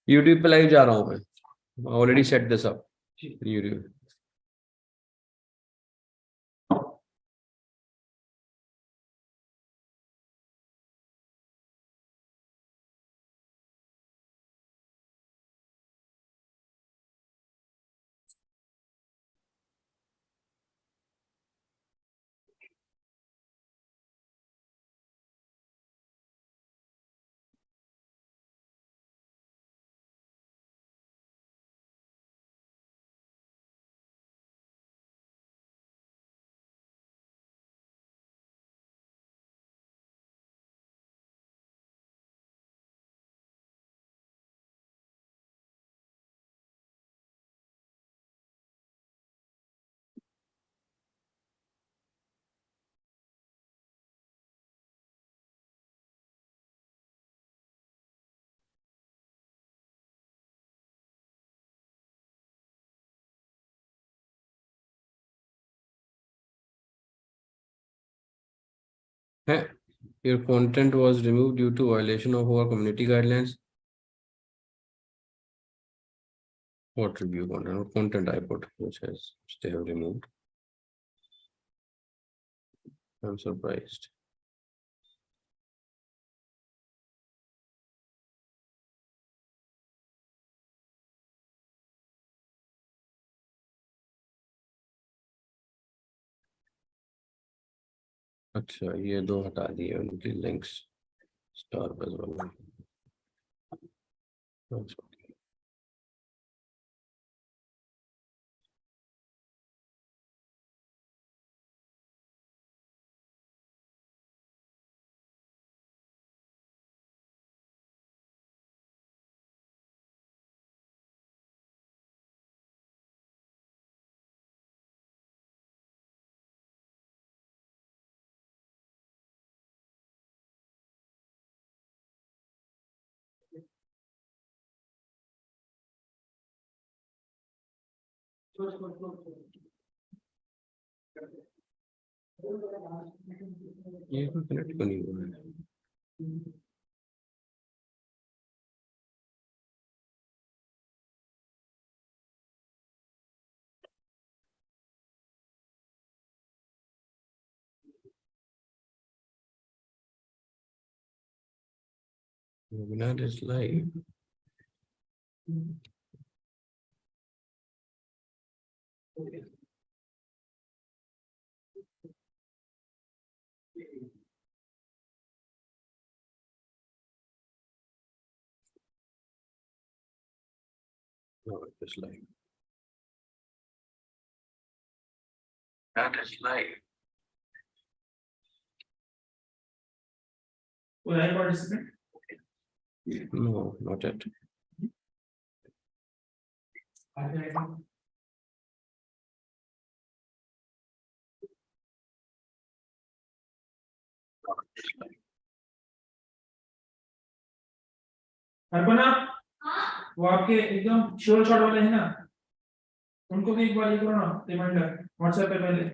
YouTube पे live जा रहा हूँ मैं, already set this up YouTube. Hey, your content was removed due to violation of our community guidelines. What review content? What content I put, which they have removed. I'm surprised. अच्छा, ये दो हटा दिए उनकी लिंक्स स्टार बस वाला। ये तो कनेक्ट क्यों नहीं हुआ है? Webinar is live. No, it is live. That is live. Will I participate? No, not yet. Arpana, वो आपके एकदम शोर शॉट वाले हैं ना, उनको भी एक बार ये करो ना, रिमाइंडर व्हाट्सएप पे पहले।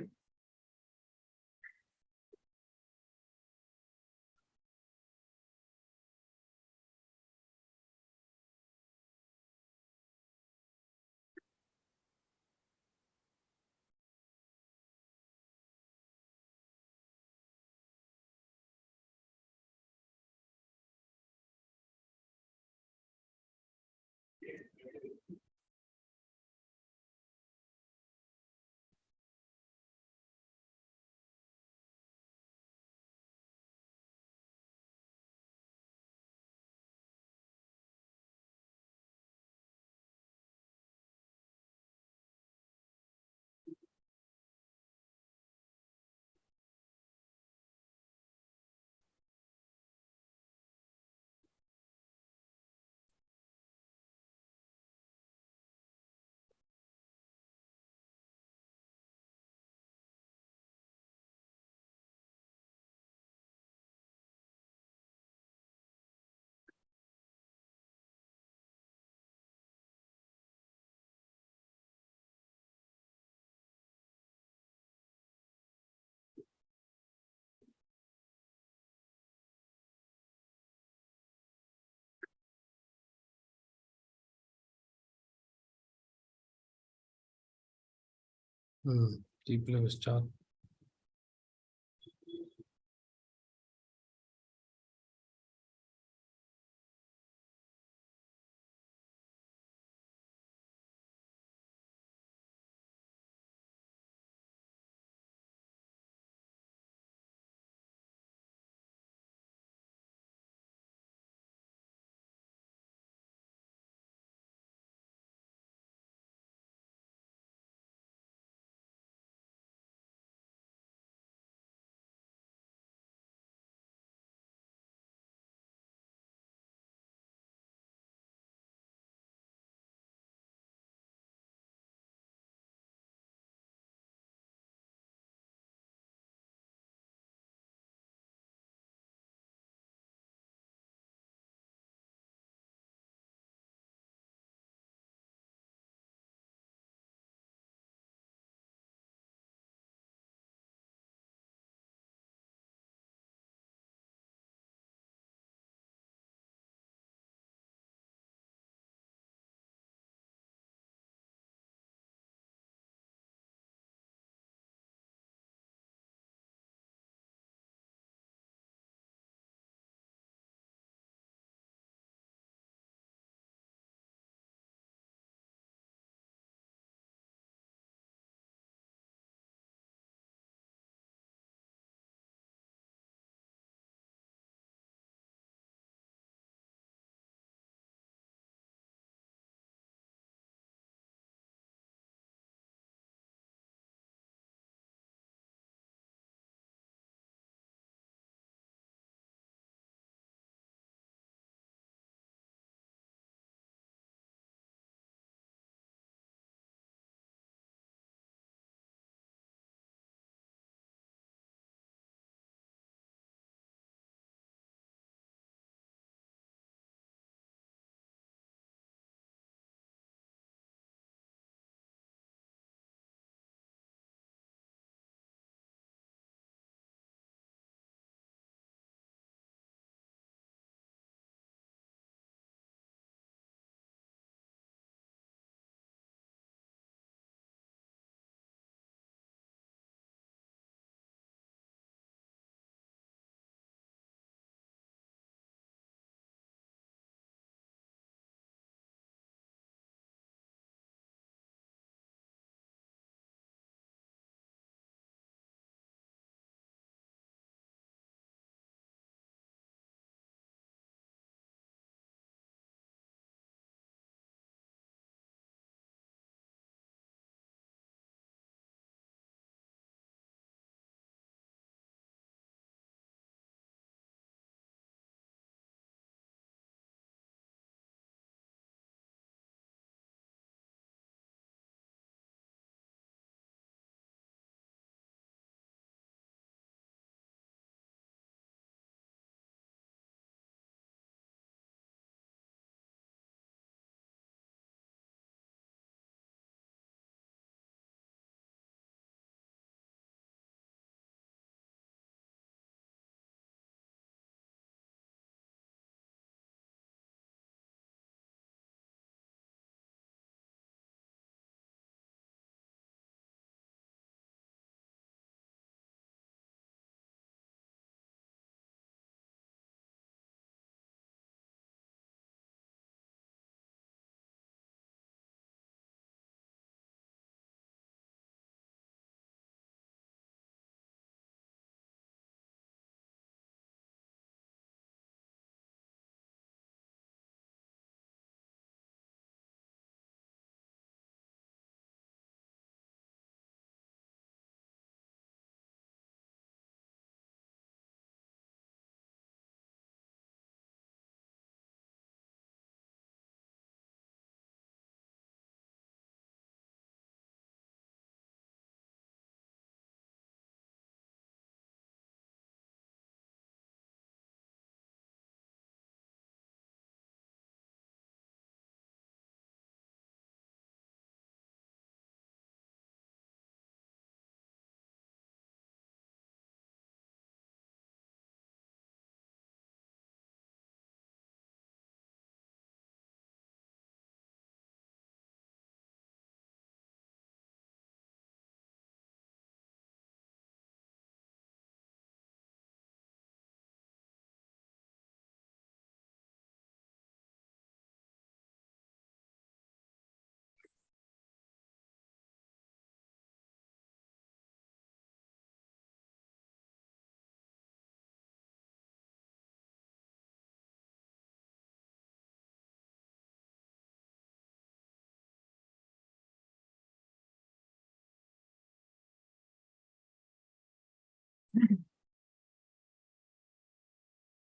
C++ star.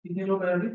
कितने लोग आए अभी?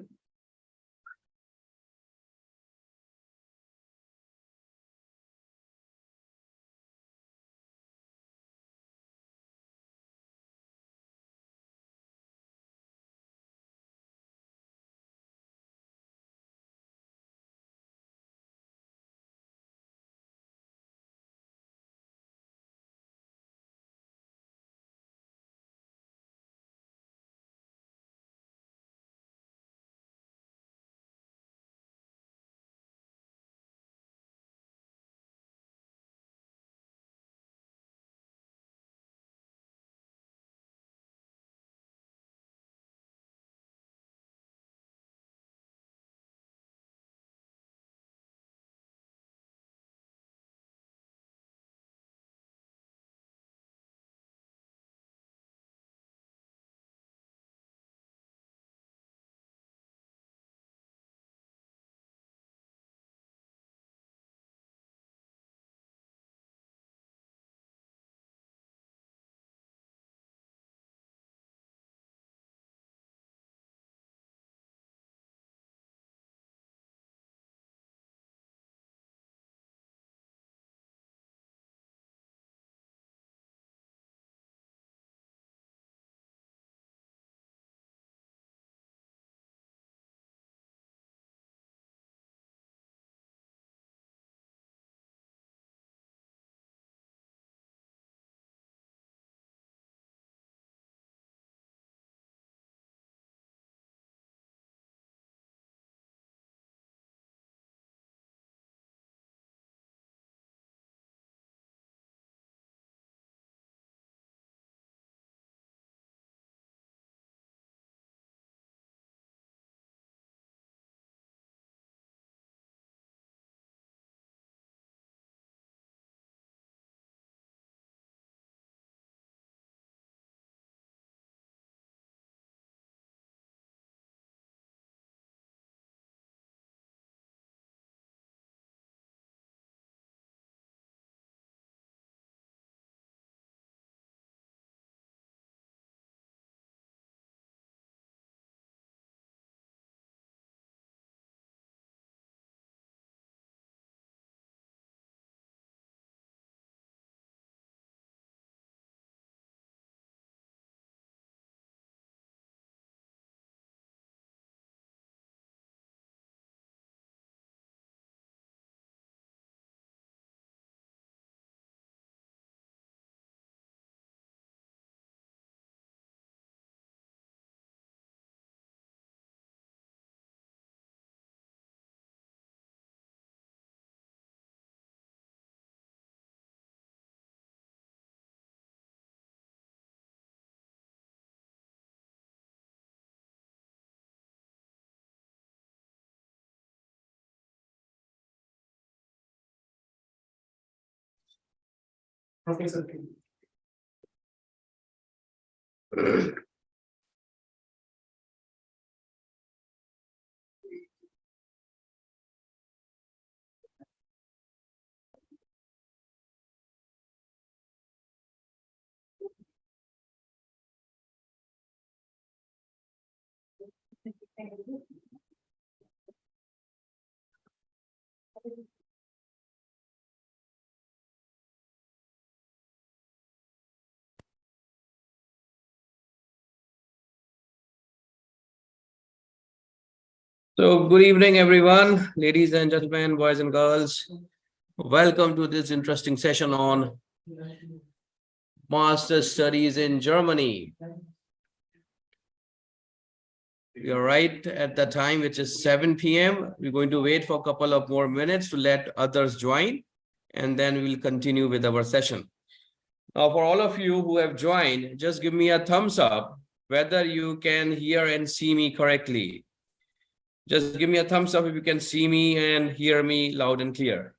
प्रोफेसर के So, good evening, everyone, ladies and gentlemen, boys and girls. Welcome to this interesting session on master's studies in Germany. We are right at the time, which is 7 p.m. We're going to wait for a couple of more minutes to let others join, and then we'll continue with our session. Now, for all of you who have joined, just give me a thumbs up whether you can hear and see me correctly. Just give me a thumbs up if you can see me and hear me loud and clear.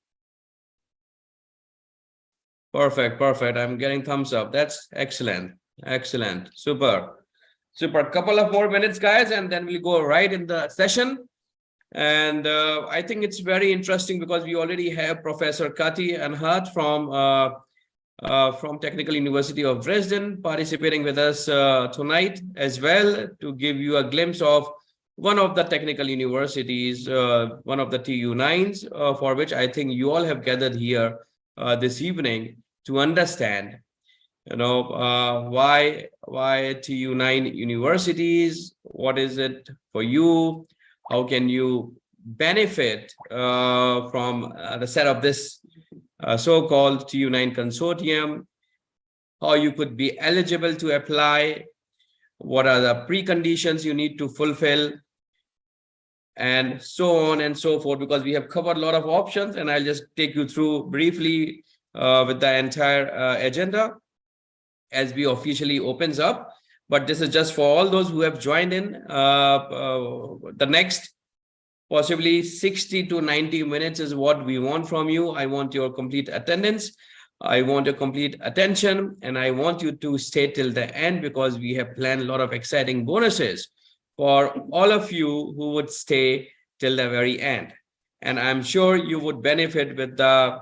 Perfect, perfect. I'm getting thumbs up. That's excellent. Excellent. Super. Super. Couple of more minutes, guys, and then we'll go right in the session. And I think it's very interesting because we already have Professor Kati Anhat from Technical University of Dresden participating with us tonight as well to give you a glimpse of one of the technical universities, one of the TU9s, for which I think you all have gathered here this evening to understand, why TU9 universities, what is it for you, how can you benefit from the set of this so-called TU9 consortium, how you could be eligible to apply, what are the preconditions you need to fulfill, and so on and so forth, because we have covered a lot of options, and I'll just take you through briefly with the entire agenda as we officially opens up. But this is just for all those who have joined in. The next possibly 60 to 90 minutes is what we want from you. I want your complete attendance. I want your complete attention, and I want you to stay till the end, because we have planned a lot of exciting bonuses for all of you who would stay till the very end. And I'm sure you would benefit with the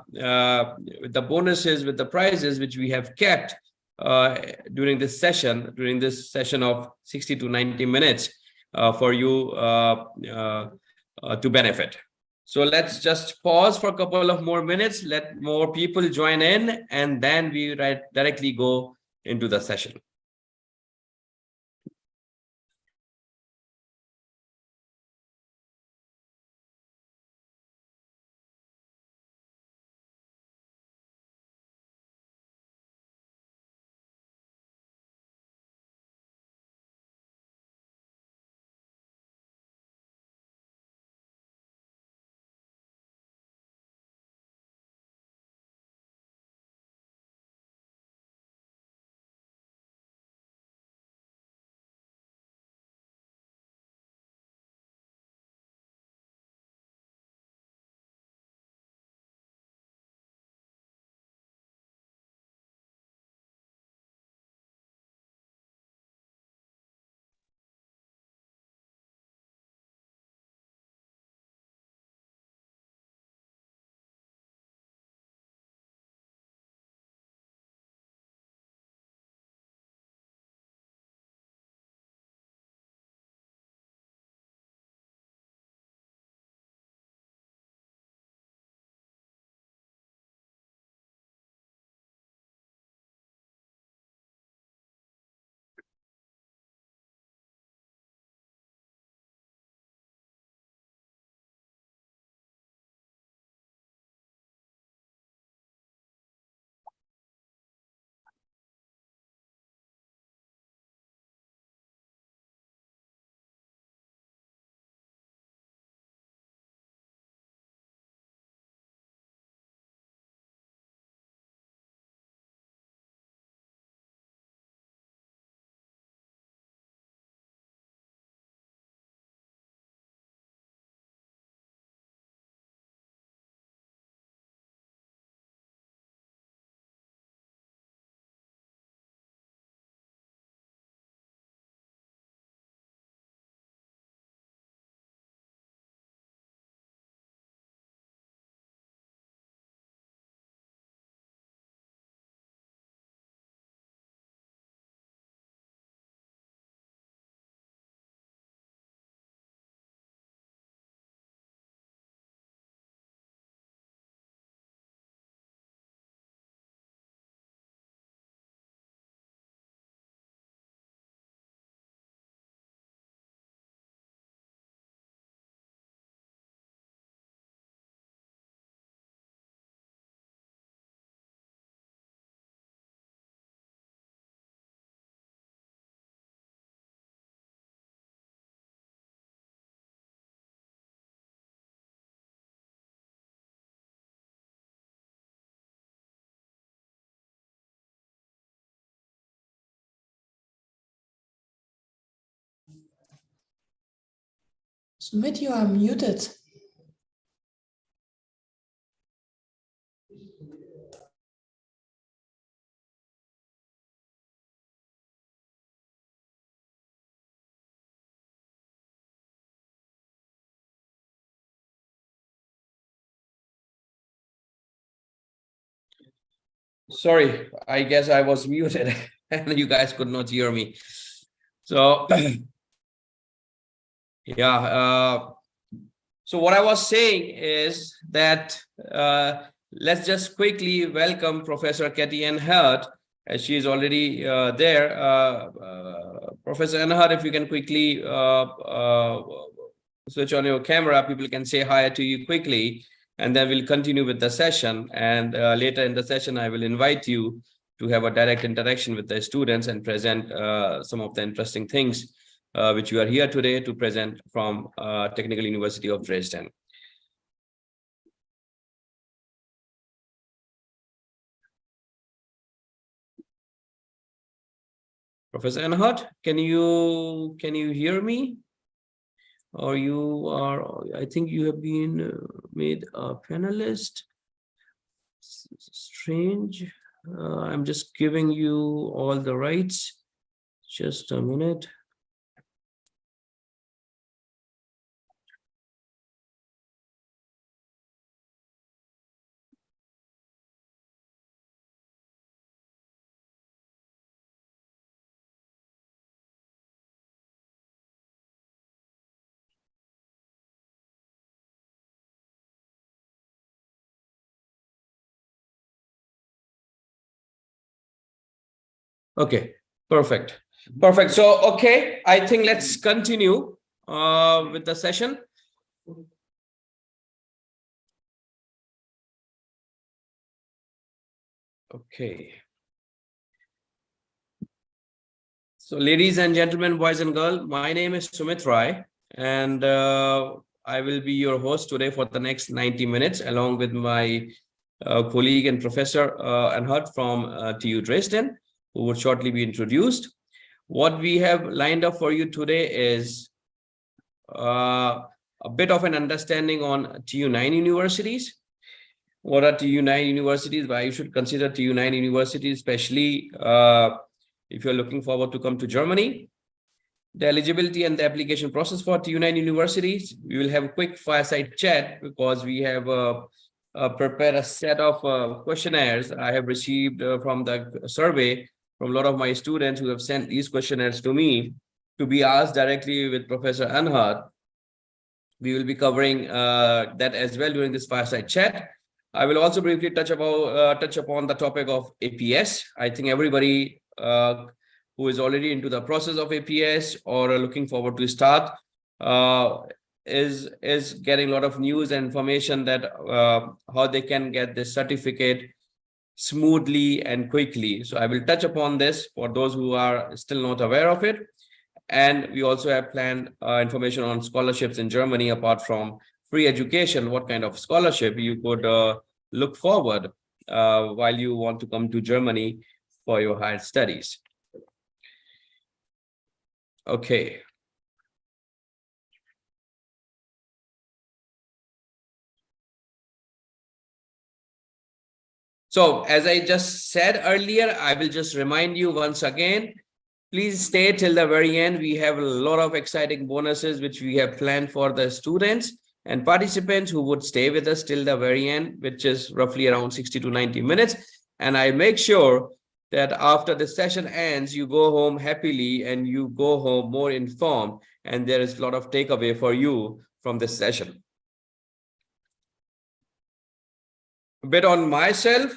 bonuses, with the prizes which we have kept during this session of 60 to 90 minutes for you to benefit. So let's just pause for a couple of more minutes, let more people join in, and then we directly go into the session. Sumit, you are muted. Sorry, I guess I was muted and you guys could not hear me. So Yeah. So what I was saying is that let's just quickly welcome Professor Katie Enhart, as she is already there. Professor Enhart, if you can quickly switch on your camera, people can say hi to you quickly, and then we'll continue with the session. And later in the session, I will invite you to have a direct interaction with the students and present some of the interesting things which you are here today to present from Technical University of Dresden. Professor Enhart, can you hear me? Or you are, I think you have been made a panelist. Strange. I'm just giving you all the rights. Just a minute. Okay, perfect. Perfect. So, okay, I think let's continue with the session. Okay. So, ladies and gentlemen, boys and girls, my name is Sumit Rai, and I will be your host today for the next 90 minutes, along with my colleague and Professor Enhart from TU Dresden, who will shortly be introduced. What we have lined up for you today is a bit of an understanding on TU9 universities. What are TU9 universities? Why you should consider TU9 universities, especially if you're looking forward to come to Germany. The eligibility and the application process for TU9 universities. We will have a quick fireside chat because we have prepared a set of questionnaires I have received from the survey from a lot of my students who have sent these questionnaires to me to be asked directly with Professor Enhart. We will be covering that as well during this fireside chat. I will also briefly touch upon the topic of APS. I think everybody who is already into the process of APS or looking forward to start is getting a lot of news and information that how they can get this certificate smoothly and quickly. So I will touch upon this for those who are still not aware of it. And we also have planned information on scholarships in Germany. Apart from free education, what kind of scholarship you could look forward while you want to come to Germany for your higher studies. Okay. So as I just said earlier, I will just remind you once again, please stay till the very end. We have a lot of exciting bonuses which we have planned for the students and participants who would stay with us till the very end, which is roughly around 60 to 90 minutes. And I make sure that after the session ends, you go home happily and you go home more informed, and there is a lot of takeaway for you from this session. A bit on myself,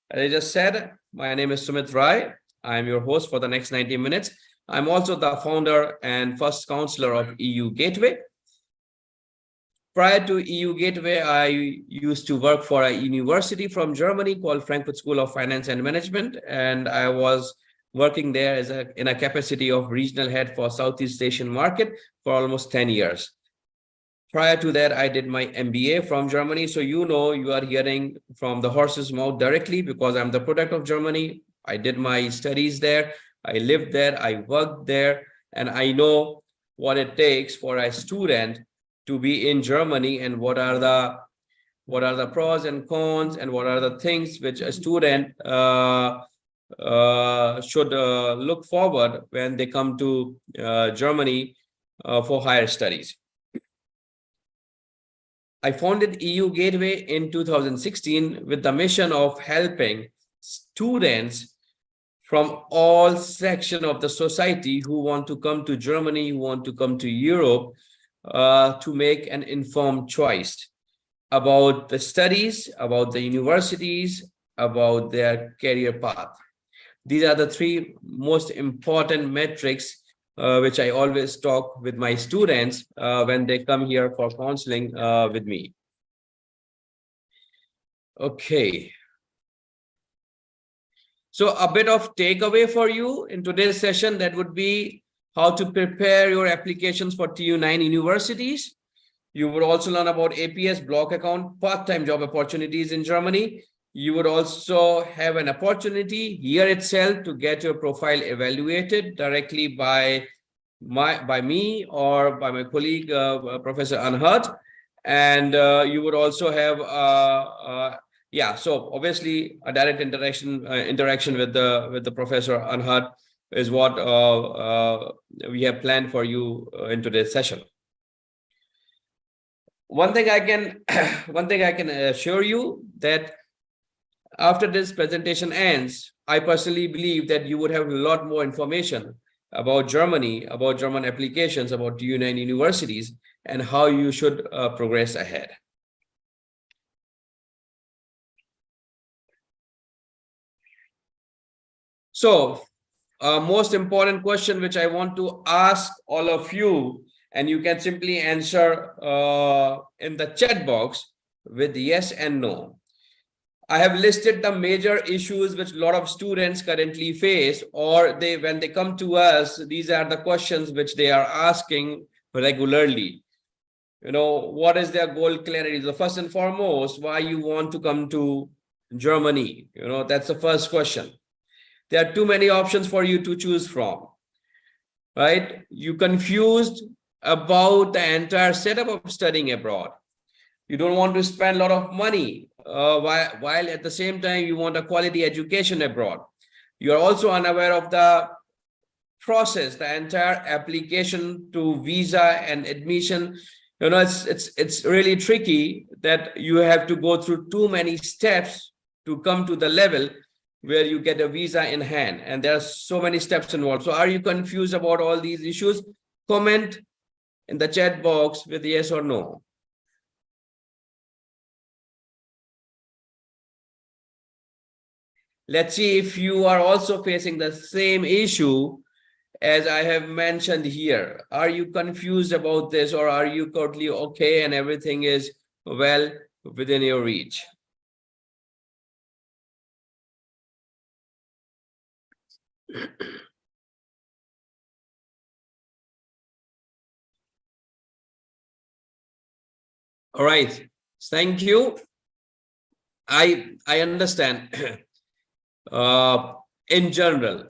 as I just said, my name is Sumit Rai. I'm your host for the next 90 minutes. I'm also the founder and first counselor of EUGateway. Prior to EUGateway, I used to work for a university from Germany called Frankfurt School of Finance and Management, and I was working there as in a capacity of regional head for Southeast Asian market for almost 10 years. Prior to that, I did my MBA from Germany. So you know, you are hearing from the horse's mouth directly because I'm the product of Germany. I did my studies there. I lived there. I worked there. And I know what it takes for a student to be in Germany and what are the pros and cons and what are the things which a student should look forward when they come to Germany for higher studies. I founded EUGateway in 2016 with the mission of helping students from all sections of the society who want to come to Germany, who want to come to Europe, to make an informed choice about the studies, about the universities, about their career path. These are the three most important metrics which I always talk with my students when they come here for counseling with me. Okay. So a bit of takeaway for you in today's session, that would be how to prepare your applications for TU9 universities. You would also learn about APS, block account, part-time job opportunities in Germany. You would also have an opportunity here itself to get your profile evaluated directly by me or by my colleague, Professor Anhad. And you would also have so obviously a direct interaction with the Professor Anhad is what we have planned for you in today's session. One thing I can assure you that after this presentation ends, I personally believe that you would have a lot more information about Germany, about German applications, about TU9 universities, and how you should progress ahead. So, most important question which I want to ask all of you, and you can simply answer in the chat box with yes and no. I have listed the major issues which a lot of students currently face, or when they come to us, these are the questions which they are asking regularly. You know, what is their goal clarity? The first and foremost, why you want to come to Germany? You know, that's the first question. There are too many options for you to choose from, right? You confused about the entire setup of studying abroad. You don't want to spend a lot of money while at the same time you want a quality education abroad. You are also unaware of the process, the entire application to visa and admission. You know, it's really tricky that you have to go through too many steps to come to the level where you get a visa in hand, and there are so many steps involved. So are you confused about all these issues? Comment in the chat box with yes or no. Let's see if you are also facing the same issue as I have mentioned here. Are you confused about this, or are you totally okay and everything is well within your reach? All right, thank you. I understand. In general,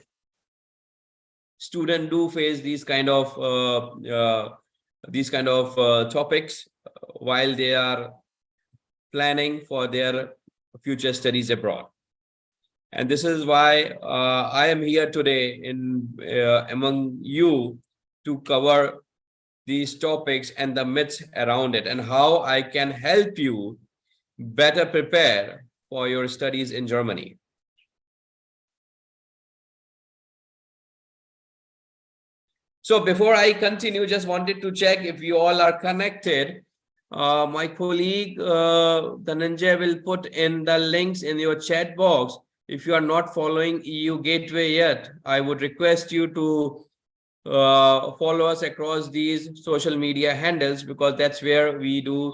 students do face these kind of topics while they are planning for their future studies abroad. And this is why I am here today among you to cover these topics and the myths around it, and how I can help you better prepare for your studies in Germany. So before I continue, just wanted to check if you all are connected. My colleague Dhananjay will put in the links in your chat box. If you are not following EUGateway yet, I would request you to follow us across these social media handles, because that's where we do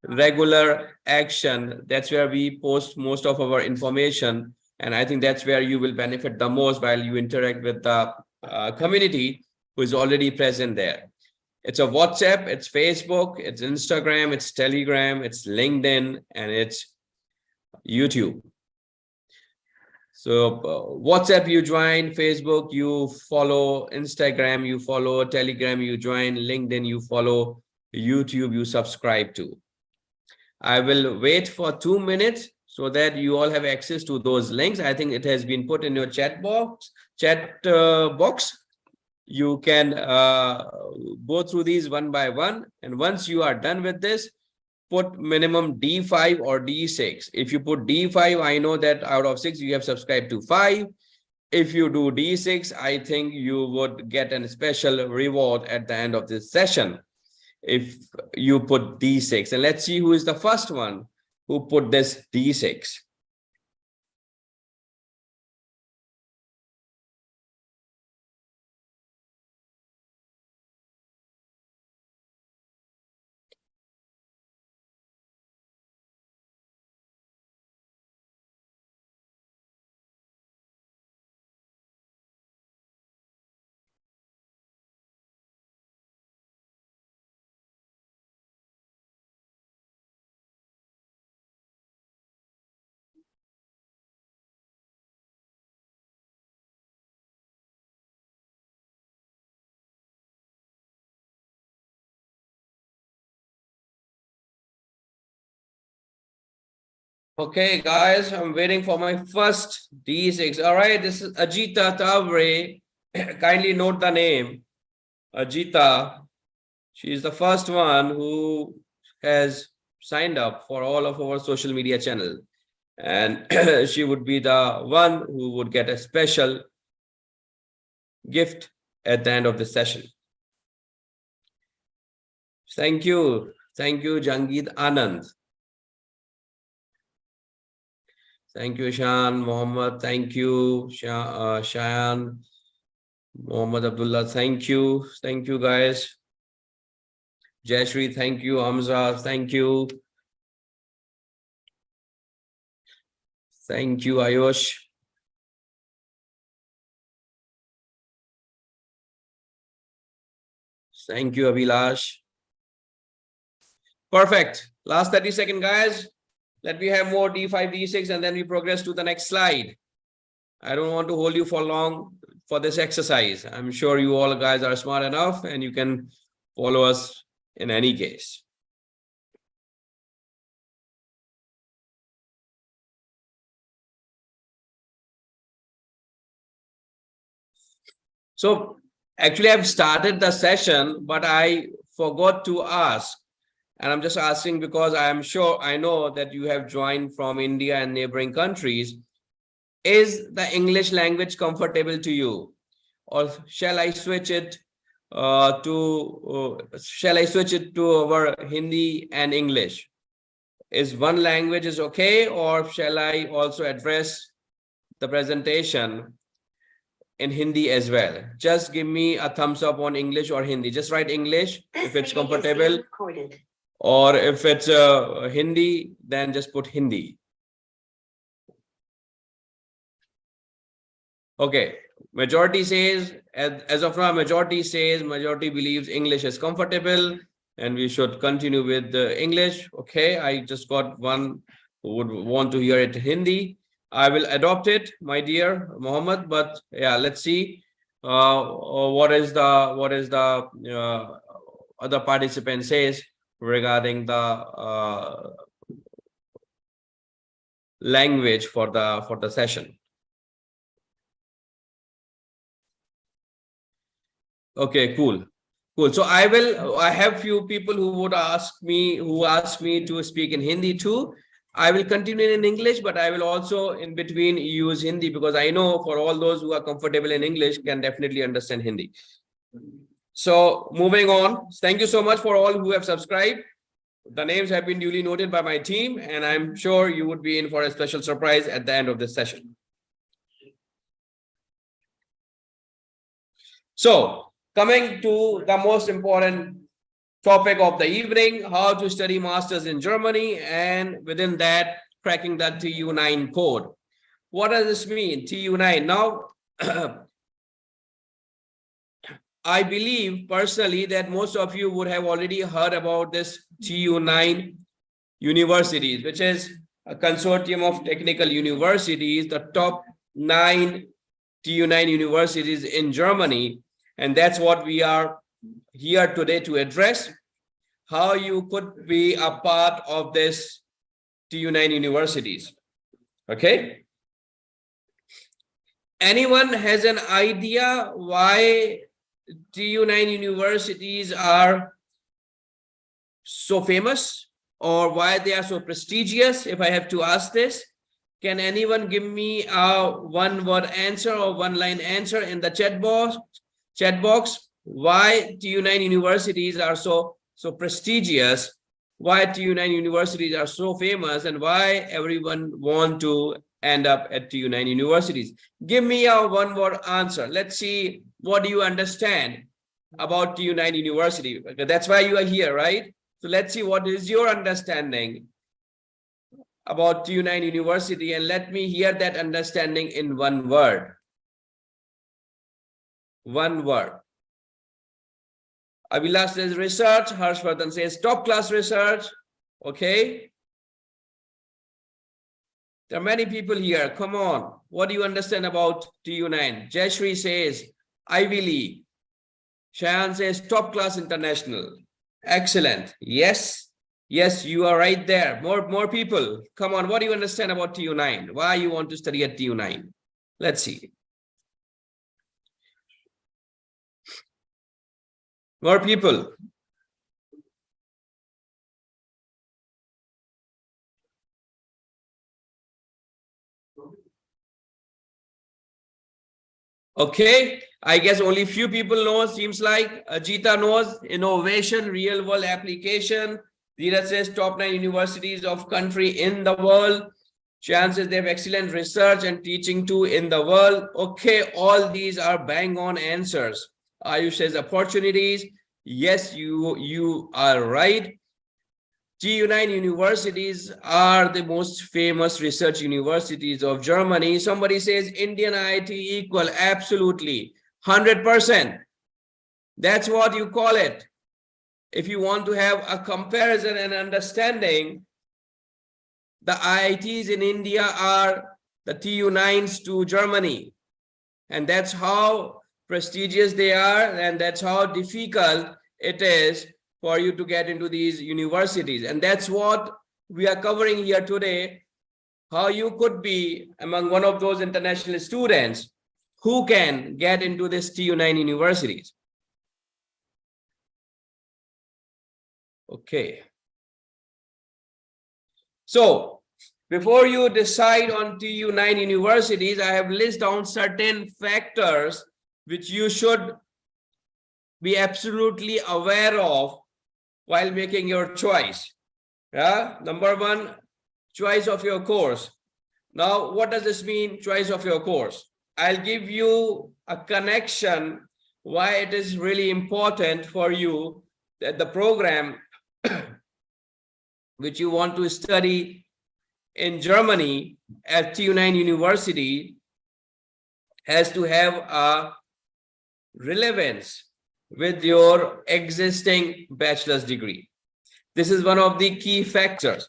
regular action. That's where we post most of our information. And I think that's where you will benefit the most while you interact with the community who is already present there. It's a WhatsApp, it's Facebook, it's Instagram, it's Telegram, it's LinkedIn, and it's YouTube. So WhatsApp, you join, Facebook, you follow, Instagram, you follow, Telegram, you join, LinkedIn, you follow, YouTube, you subscribe to. I will wait for 2 minutes so that you all have access to those links. I think it has been put in your chat box. You can go through these one by one. And once you are done with this, put minimum D5 or D6. If you put D5, I know that out of 6, you have subscribed to 5. If you do D6, I think you would get a special reward at the end of this session. if you put D6. And let's see who is the first one who put this D6. Okay, guys, I'm waiting for my first D6. All right, this is Ajita Tavre. Kindly note the name. Ajita. She is the first one who has signed up for all of our social media channel. And she would be the one who would get a special gift at the end of the session. Thank you. Thank you, Jangid Anand. Thank you, Shan, Mohammed. Thank you, Shayan, Mohammed Abdullah. Thank you. Thank you, guys. Jayashri, thank you. Hamza, thank you. Thank you, Ayush. Thank you, Abhilash. Perfect. Last 30 seconds, guys. Let me have more D5, D6, and then we progress to the next slide. I don't want to hold you for long for this exercise. I'm sure you all guys are smart enough and you can follow us in any case. So actually I've started the session, but I forgot to ask. And I'm just asking because I know that you have joined from India and neighboring countries. Is the English language comfortable to you? Or shall I switch it to our Hindi and English? Is one language is okay, or shall I also address the presentation in Hindi as well? Just give me a thumbs up on English or Hindi. Just write English if it's comfortable. Or if it's Hindi, then just put Hindi. Okay, majority says, as of now, majority believes English is comfortable and we should continue with the English. Okay, I just got one who would want to hear it in Hindi. I will adopt it, my dear Mohammed, but yeah, let's see what is the other participant says regarding the language for the session. Okay, cool. So I have few people who ask me to speak in Hindi too. I will continue in English, but I will also in between use Hindi because I know for all those who are comfortable in English can definitely understand Hindi. So moving on, thank you so much for all who have subscribed. The names have been duly noted by my team, and I'm sure you would be in for a special surprise at the end of this session. So coming to the most important topic of the evening, how to study masters in Germany, and within that, cracking the TU9 code. What does this mean, TU9? Now, I believe personally that most of you would have already heard about this TU9 universities, which is a consortium of technical universities, the top 9 TU9 universities in Germany. And that's what we are here today to address, how you could be a part of this TU9 universities. Okay. Anyone has an idea why TU9 universities are so famous or why they are so prestigious? If I have to ask this, can anyone give me a one-word answer or one-line answer in the chat box? Why TU9 universities are so so prestigious, why TU9 universities are so famous, and why everyone want to end up at TU9 universities. Give me a one-word answer. Let's see, what do you understand about TU9 university? That's why you are here, right? So let's see, what is your understanding about TU9 university, and let me hear that understanding in one word. One word. Abhilash says research. Harshvardhan says top class research. Okay. There are many people here. Come on. What do you understand about TU9? Jayashri says Ivy League. Shayan says top class international. Excellent. Yes. Yes, you are right there. More people. Come on. What do you understand about TU9? Why you want to study at TU9? Let's see. More people. Okay, I guess only few people know, seems like. Ajita knows innovation, real world application. Dheeraj says top 9 universities of country in the world. Shan says they have excellent research and teaching too in the world. Okay, all these are bang on answers. Ayush says opportunities. Yes, you are right. TU9 universities are the most famous research universities of Germany. Somebody says Indian IIT equal. Absolutely. 100%. That's what you call it. If you want to have a comparison and understanding, the IITs in India are the TU9s to Germany. And that's how prestigious they are, and that's how difficult it is for you to get into these universities. And that's what we are covering here today, how you could be among one of those international students who can get into this TU9 universities. Okay. So before you decide on TU9 universities, I have listed down certain factors which you should be absolutely aware of while making your choice. Yeah. Number one, choice of your course. Now, what does this mean, choice of your course? I'll give you a connection why it is really important for you that the program which you want to study in Germany at TU9 University has to have a relevance with your existing bachelor's degree. This is one of the key factors.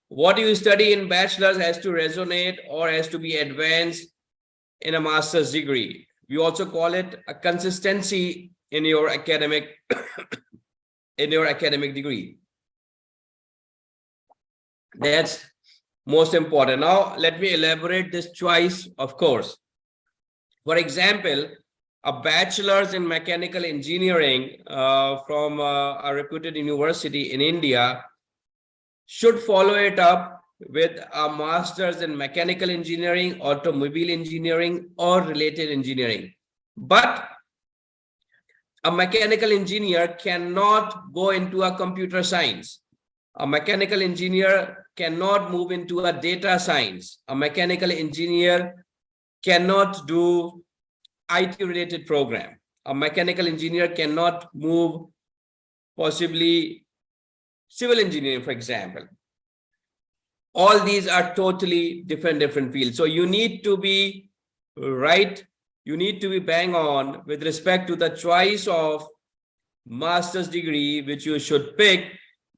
What you study in bachelor's has to resonate or has to be advanced in a master's degree. We also call it a consistency in your academic degree. That's most important. Now, let me elaborate this choice of course. For example, a bachelor's in mechanical engineering from a reputed university in India should follow it up with a master's in mechanical engineering, automobile engineering, or related engineering. But a mechanical engineer cannot go into a computer science. A mechanical engineer cannot move into a data science. A mechanical engineer cannot do IT related program. A mechanical engineer cannot move possibly civil engineering, for example. All these are totally different fields. So you need to be right. You need to be bang on with respect to the choice of master's degree, which you should pick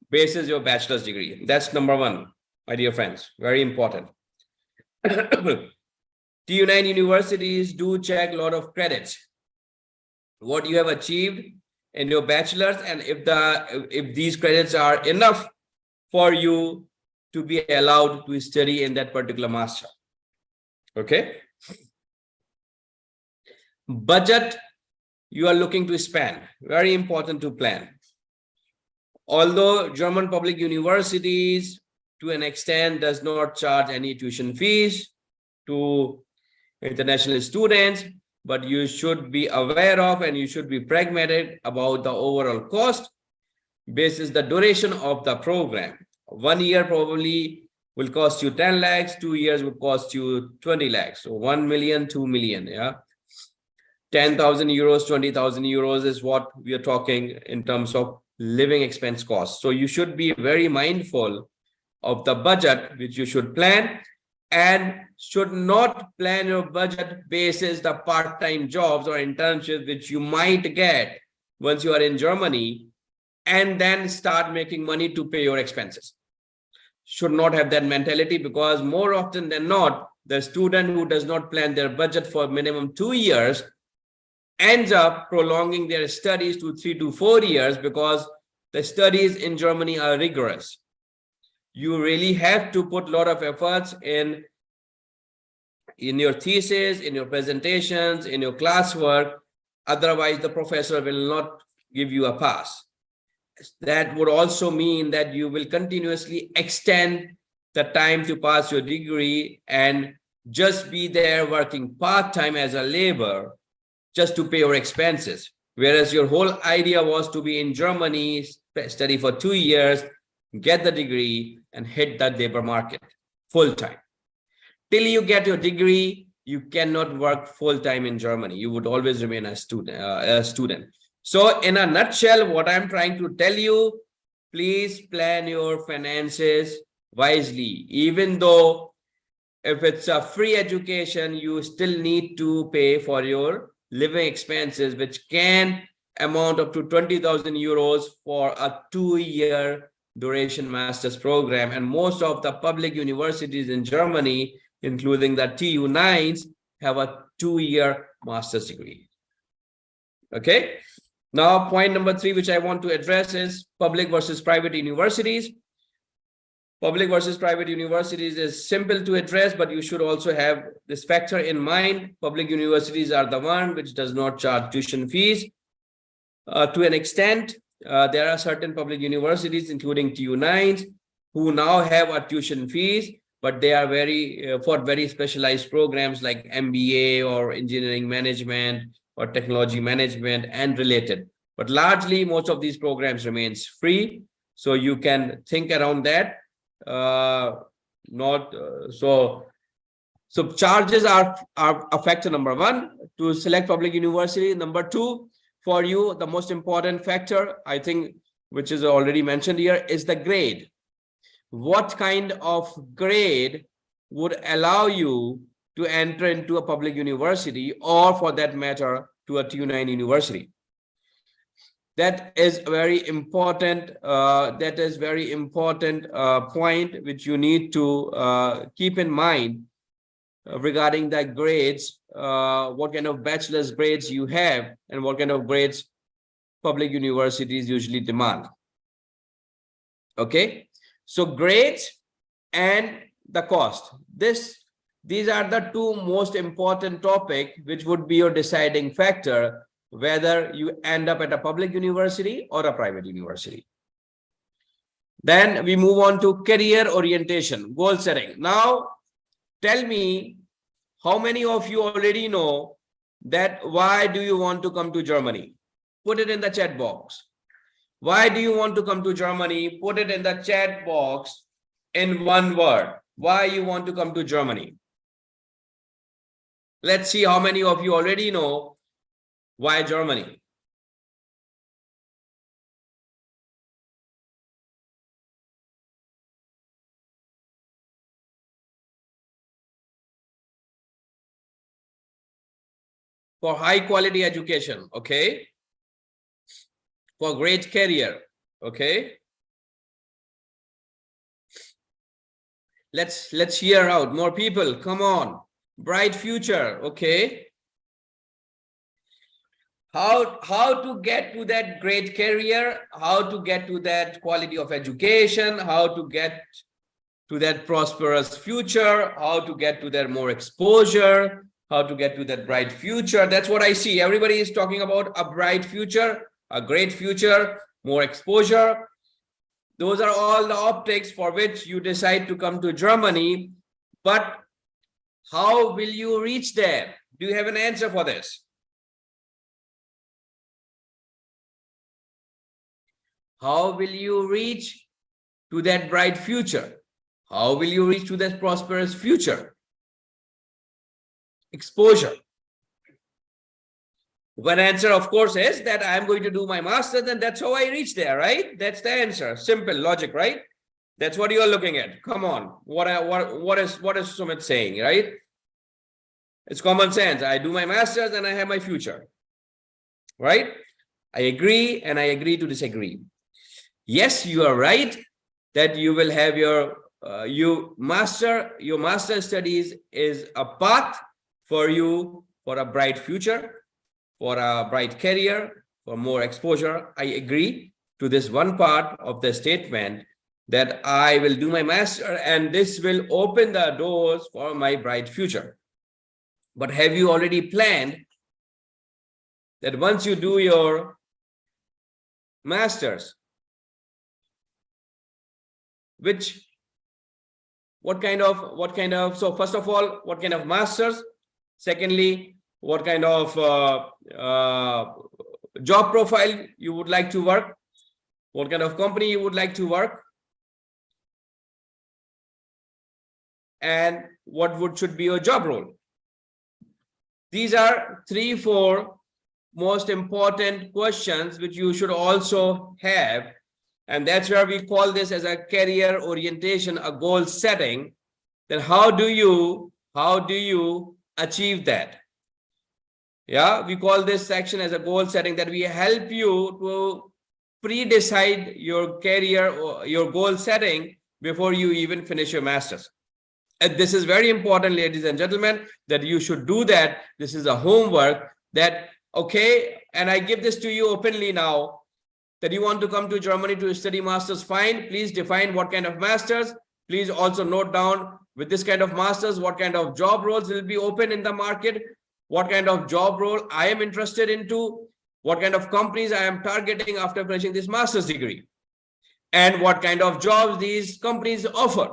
basis your bachelor's degree. That's number one, my dear friends, very important. TU9 universities do check a lot of credits, what you have achieved in your bachelor's, and if these credits are enough for you to be allowed to study in that particular master. Okay. Budget you are looking to spend, very important to plan. Although German public universities to an extent does not charge any tuition fees to international students, but you should be aware of and you should be pragmatic about the overall cost basis the duration of the program. 1 year probably will cost you 10 lakhs, 2 years will cost you 20 lakhs. So 1 million, 2 million, yeah. 10,000 euros, 20,000 euros is what we are talking in terms of living expense costs. So you should be very mindful of the budget which you should plan, and should not plan your budget basis the part-time jobs or internships which you might get once you are in Germany, and then start making money to pay your expenses. Should not have that mentality, because more often than not, the student who does not plan their budget for minimum 2 years ends up prolonging their studies to 3 to 4 years, because the studies in Germany are rigorous. You really have to put a lot of efforts in your thesis, in your presentations, in your classwork. Otherwise, the professor will not give you a pass. That would also mean that you will continuously extend the time to pass your degree and just be there working part-time as a labor just to pay your expenses. Whereas your whole idea was to be in Germany, study for 2 years, get the degree, and hit that labor market full-time. Till you get your degree, you cannot work full-time in Germany. You would always remain a student. So in a nutshell, what I'm trying to tell you, please plan your finances wisely. Even though if it's a free education, you still need to pay for your living expenses, which can amount up to 20,000 euros for a 2-year duration master's program. And most of the public universities in Germany, including the TU9s, have a 2-year master's degree. Okay. Now, point number 3, which I want to address, is public versus private universities. Public versus private universities is simple to address, but you should also have this factor in mind. Public universities are the one which does not charge tuition fees. To an extent, there are certain public universities, including TU9s, who now have a tuition fees, but they are for very specialized programs like MBA or engineering management or technology management and related. But largely, most of these programs remains free. So you can think around that. So charges are a factor number 1 to select public university. Number 2, for you, the most important factor, I think, which is already mentioned here, is the grade. What kind of grade would allow you to enter into a public university, or for that matter, to a TU9 university? That is very important. Point which you need to keep in mind regarding the grades. What kind of bachelor's grades you have, and what kind of grades public universities usually demand. Okay, so grades and the cost. These are the 2 most important topics which would be your deciding factor whether you end up at a public university or a private university. Then we move on to career orientation, goal setting. Now, tell me, how many of you already know that why do you want to come to Germany? Put it in the chat box. Why do you want to come to Germany? Put it in the chat box in 1 word. Why you want to come to Germany? Let's see how many of you already know why Germany. For high quality education, okay? For great career, okay? Let's hear out more people. Come on. Bright future, okay? How to get to that great career, how to get to that quality of education, how to get to that prosperous future, how to get to that more exposure, how to get to that bright future. That's what I see. Everybody is talking about a bright future, a great future, more exposure. Those are all the optics for which you decide to come to Germany. But how will you reach there? Do you have an answer for this? How will you reach to that bright future? How will you reach to that prosperous future? Exposure. One answer, of course, is that I'm going to do my master's and that's how I reach there, right? That's the answer. Simple logic, right? That's what you're looking at. Come on. What is Sumit saying, right? It's common sense. I do my master's and I have my future, right? I agree and I agree to disagree. Yes, you are right that you will have your master studies is a path for you for a bright future, for a bright career, for more exposure. I agree to this one part of the statement that I will do my master and this will open the doors for my bright future. But have you already planned that once you do your masters, what kind of, so first of all, what kind of masters? Secondly, what kind of job profile you would like to work? What kind of company you would like to work? And what should be your job role? These are 3-4 most important questions which you should also have. And that's where we call this as a career orientation, a goal setting. Then how do you achieve that? Yeah, we call this section as a goal setting, that we help you to pre-decide your career or your goal setting before you even finish your master's. And this is very important, ladies and gentlemen, that you should do that. This is a homework that, okay, and I give this to you openly now, that you want to come to Germany to study masters, fine. Please define what kind of masters. Please also note down with this kind of masters, what kind of job roles will be open in the market, what kind of job role I am interested into, what kind of companies I am targeting after finishing this master's degree, and what kind of jobs these companies offer.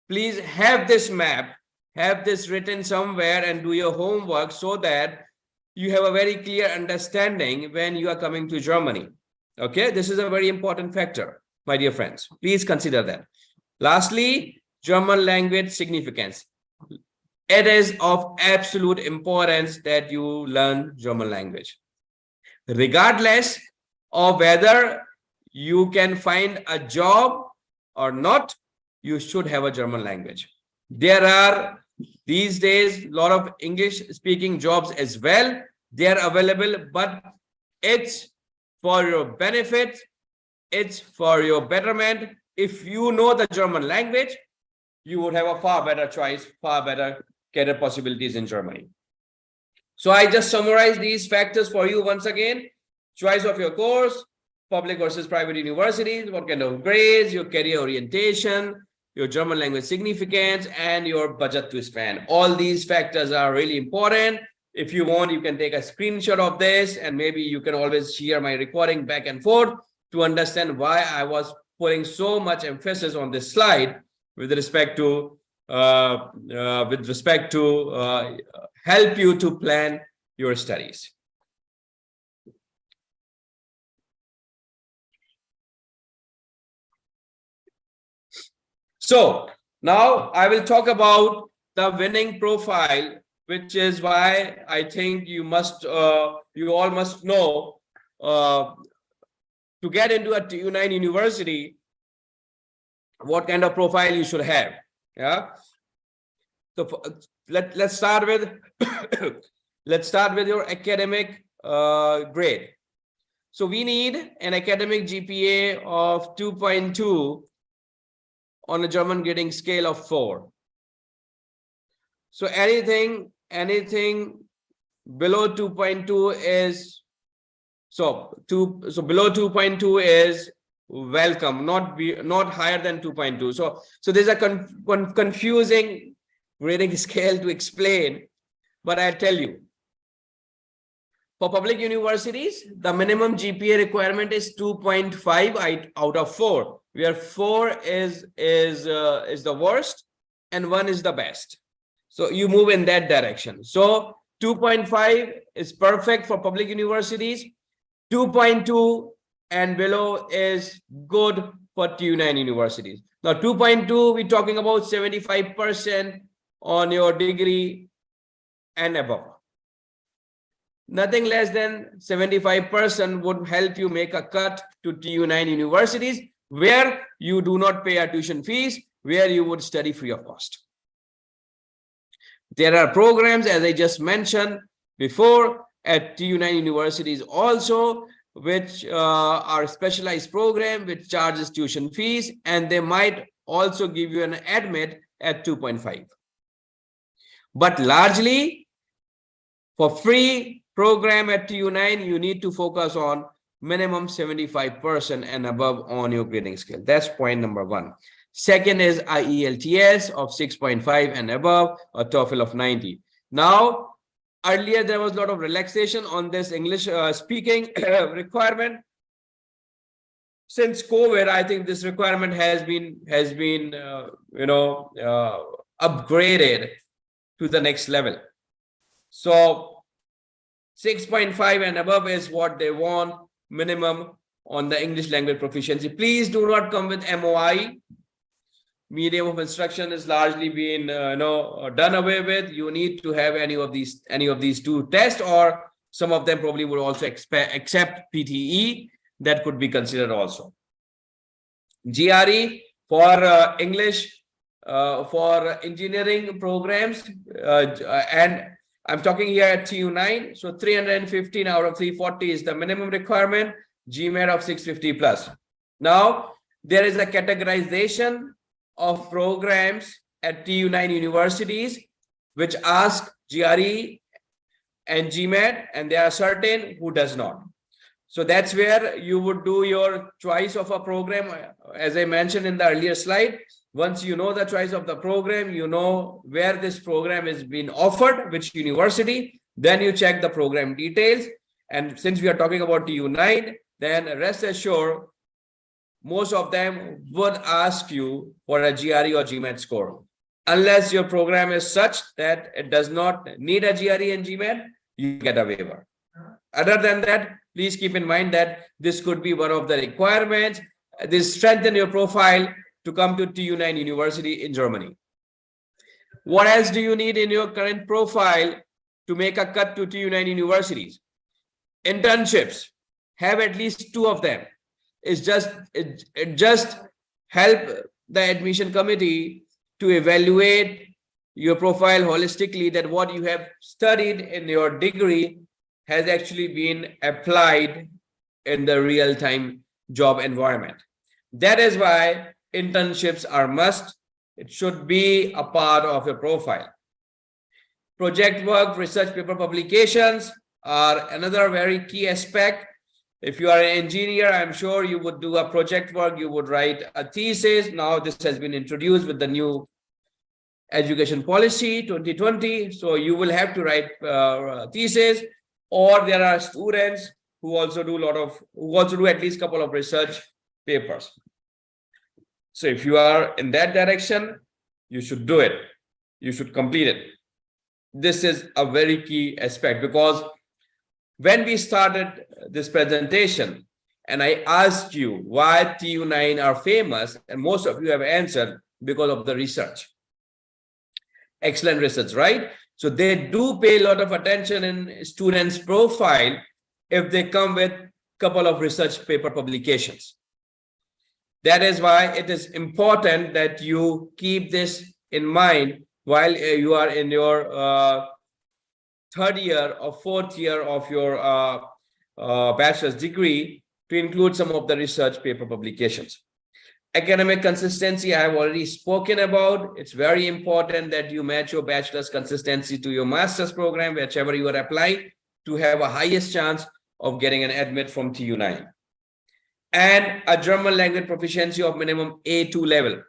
Please have this map, have this written somewhere and do your homework so that you have a very clear understanding when you are coming to Germany. Okay, this is a very important factor, my dear friends. Please consider that. Lastly, German language significance. It is of absolute importance that you learn German language. Regardless of whether you can find a job or not, you should have a German language. There are these days a lot of English speaking jobs as well. They are available, but it's for your benefit, it's for your betterment. If you know the German language, you would have a far better choice, far better career possibilities in Germany. So I just summarized these factors for you once again. Choice of your course, public versus private universities, what kind of grades, your career orientation, your German language significance, and your budget to spend. All these factors are really important. If you want, you can take a screenshot of this, and maybe you can always share my recording back and forth to understand why I was putting so much emphasis on this slide with respect to help you to plan your studies. So now I will talk about the winning profile, which is why I think you all must know to get into a TU9 university, what kind of profile you should have. Yeah. So let's start with your academic grade. So we need an academic GPA of 2.2 on a German grading scale of 4. So anything below 2.2 is below 2.2 is welcome, not higher than 2.2. So there's a confusing grading scale to explain, but I'll tell you. For public universities, the minimum GPA requirement is 2.5 out of 4, where 4 is the worst and 1 is the best. So you move in that direction. So 2.5 is perfect for public universities. 2.2 and below is good for TU9 universities. Now 2.2, we're talking about 75% on your degree and above. Nothing less than 75% would help you make a cut to TU9 universities, where you do not pay a tuition fees, where you would study free of cost. There are programs, as I just mentioned before, at TU9 universities also, which are specialized program which charges tuition fees, and they might also give you an admit at 2.5. But largely, for free program at TU9, you need to focus on minimum 75% and above on your grading scale. That's point number one. Second is IELTS of 6.5 and above, or TOEFL of 90. Now, earlier there was a lot of relaxation on this English speaking requirement. Since COVID, I think this requirement has been upgraded to the next level. So 6.5 and above is what they want minimum on the English language proficiency. Please do not come with MOI. Medium of instruction is largely been done away with. You need to have any of these two tests, or some of them probably would also accept PTE. That could be considered also. GRE for English for engineering programs, and I'm talking here at TU9. So 315 out of 340 is the minimum requirement. GMAT of 650 plus. Now there is a categorization of programs at TU9 universities which ask GRE and GMAT, and there are certain who does not. So that's where you would do your choice of a program. As I mentioned in the earlier slide, once you know the choice of the program, you know where this program is being offered, which university, then you check the program details. And since we are talking about TU9, then rest assured, most of them would ask you for a GRE or GMAT score. Unless your program is such that it does not need a GRE and GMAT, you get a waiver. Other than that, please keep in mind that this could be one of the requirements. This strengthen your profile to come to TU9 University in Germany. What else do you need in your current profile to make a cut to TU9 universities? Internships. Have at least 2 of them. It just help the admission committee to evaluate your profile holistically, that what you have studied in your degree has actually been applied in the real-time job environment. That is why internships are must. It should be a part of your profile. Project work, research paper publications are another very key aspect. If you are an engineer, I'm sure you would do a project work, you would write a thesis. Now this has been introduced with the new education policy 2020. So you will have to write thesis, or there are students who also do at least a couple of research papers. So if you are in that direction, you should do it. You should complete it. This is a very key aspect, because when we started this presentation and I asked you why TU9 are famous, and most of you have answered because of the research. Excellent research, right? So they do pay a lot of attention in students' profile if they come with a couple of research paper publications. That is why it is important that you keep this in mind while you are in your 3rd year or 4th year of your bachelor's degree, to include some of the research paper publications. Academic consistency, I have already spoken about. It's very important that you match your bachelor's consistency to your master's program, whichever you are applying, to have a highest chance of getting an admit from TU9. And a German language proficiency of minimum A2 level.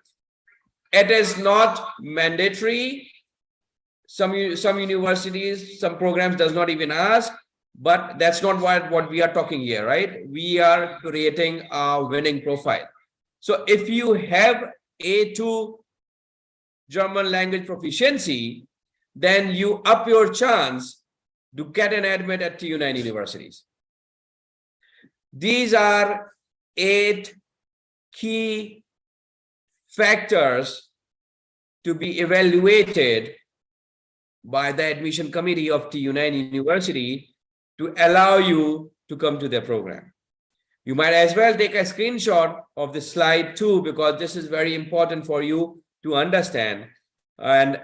It is not mandatory. Some universities, some programs does not even ask, but that's not what we are talking here, right? We are creating a winning profile. So if you have A2 German language proficiency, then you up your chance to get an admit at TU9 universities. These are 8 key factors to be evaluated by the admission committee of TU9 University to allow you to come to their program. You might as well take a screenshot of this slide too, because this is very important for you to understand and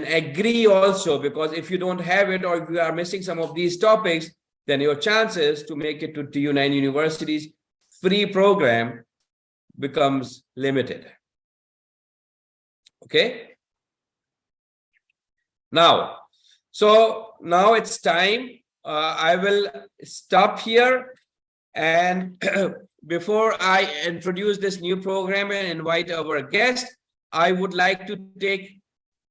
agree also, because if you don't have it or if you are missing some of these topics, then your chances to make it to TU9 University's free program becomes limited. Okay. Now it's time. I will stop here. And before I introduce this new program and invite our guest, I would like to take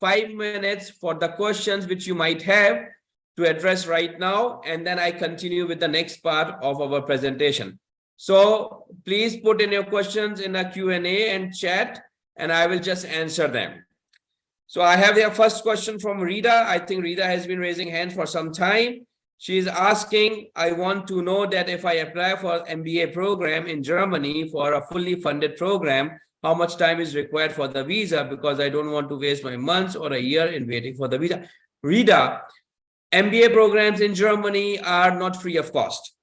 5 minutes for the questions which you might have to address right now. And then I continue with the next part of our presentation. So please put in your questions in the Q&A and chat, and I will just answer them. So I have the first question from Rita. I think Rita has been raising hands for some time. She's asking, I want to know that if I apply for MBA program in Germany for a fully funded program, how much time is required for the visa? Because I don't want to waste my months or a year in waiting for the visa. Rita, MBA programs in Germany are not free of cost.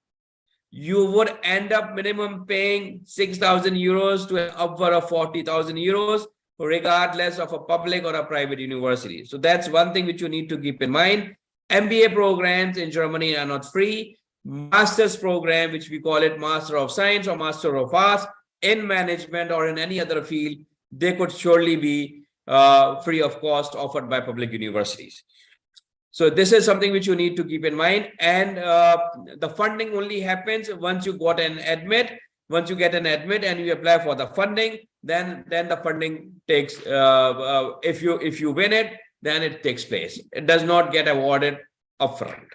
You would end up minimum paying 6,000 euros to an upward of 40,000 euros, regardless of a public or a private university. So that's one thing which you need to keep in mind. MBA programs in Germany are not free. Master's program, which we call it Master of Science or Master of Arts in management or in any other field, they could surely be free of cost offered by public universities. So this is something which you need to keep in mind. And the funding only happens once you got an admit. Once you get an admit and you apply for the funding, then the funding takes, if you win it, then it takes place. It does not get awarded upfront.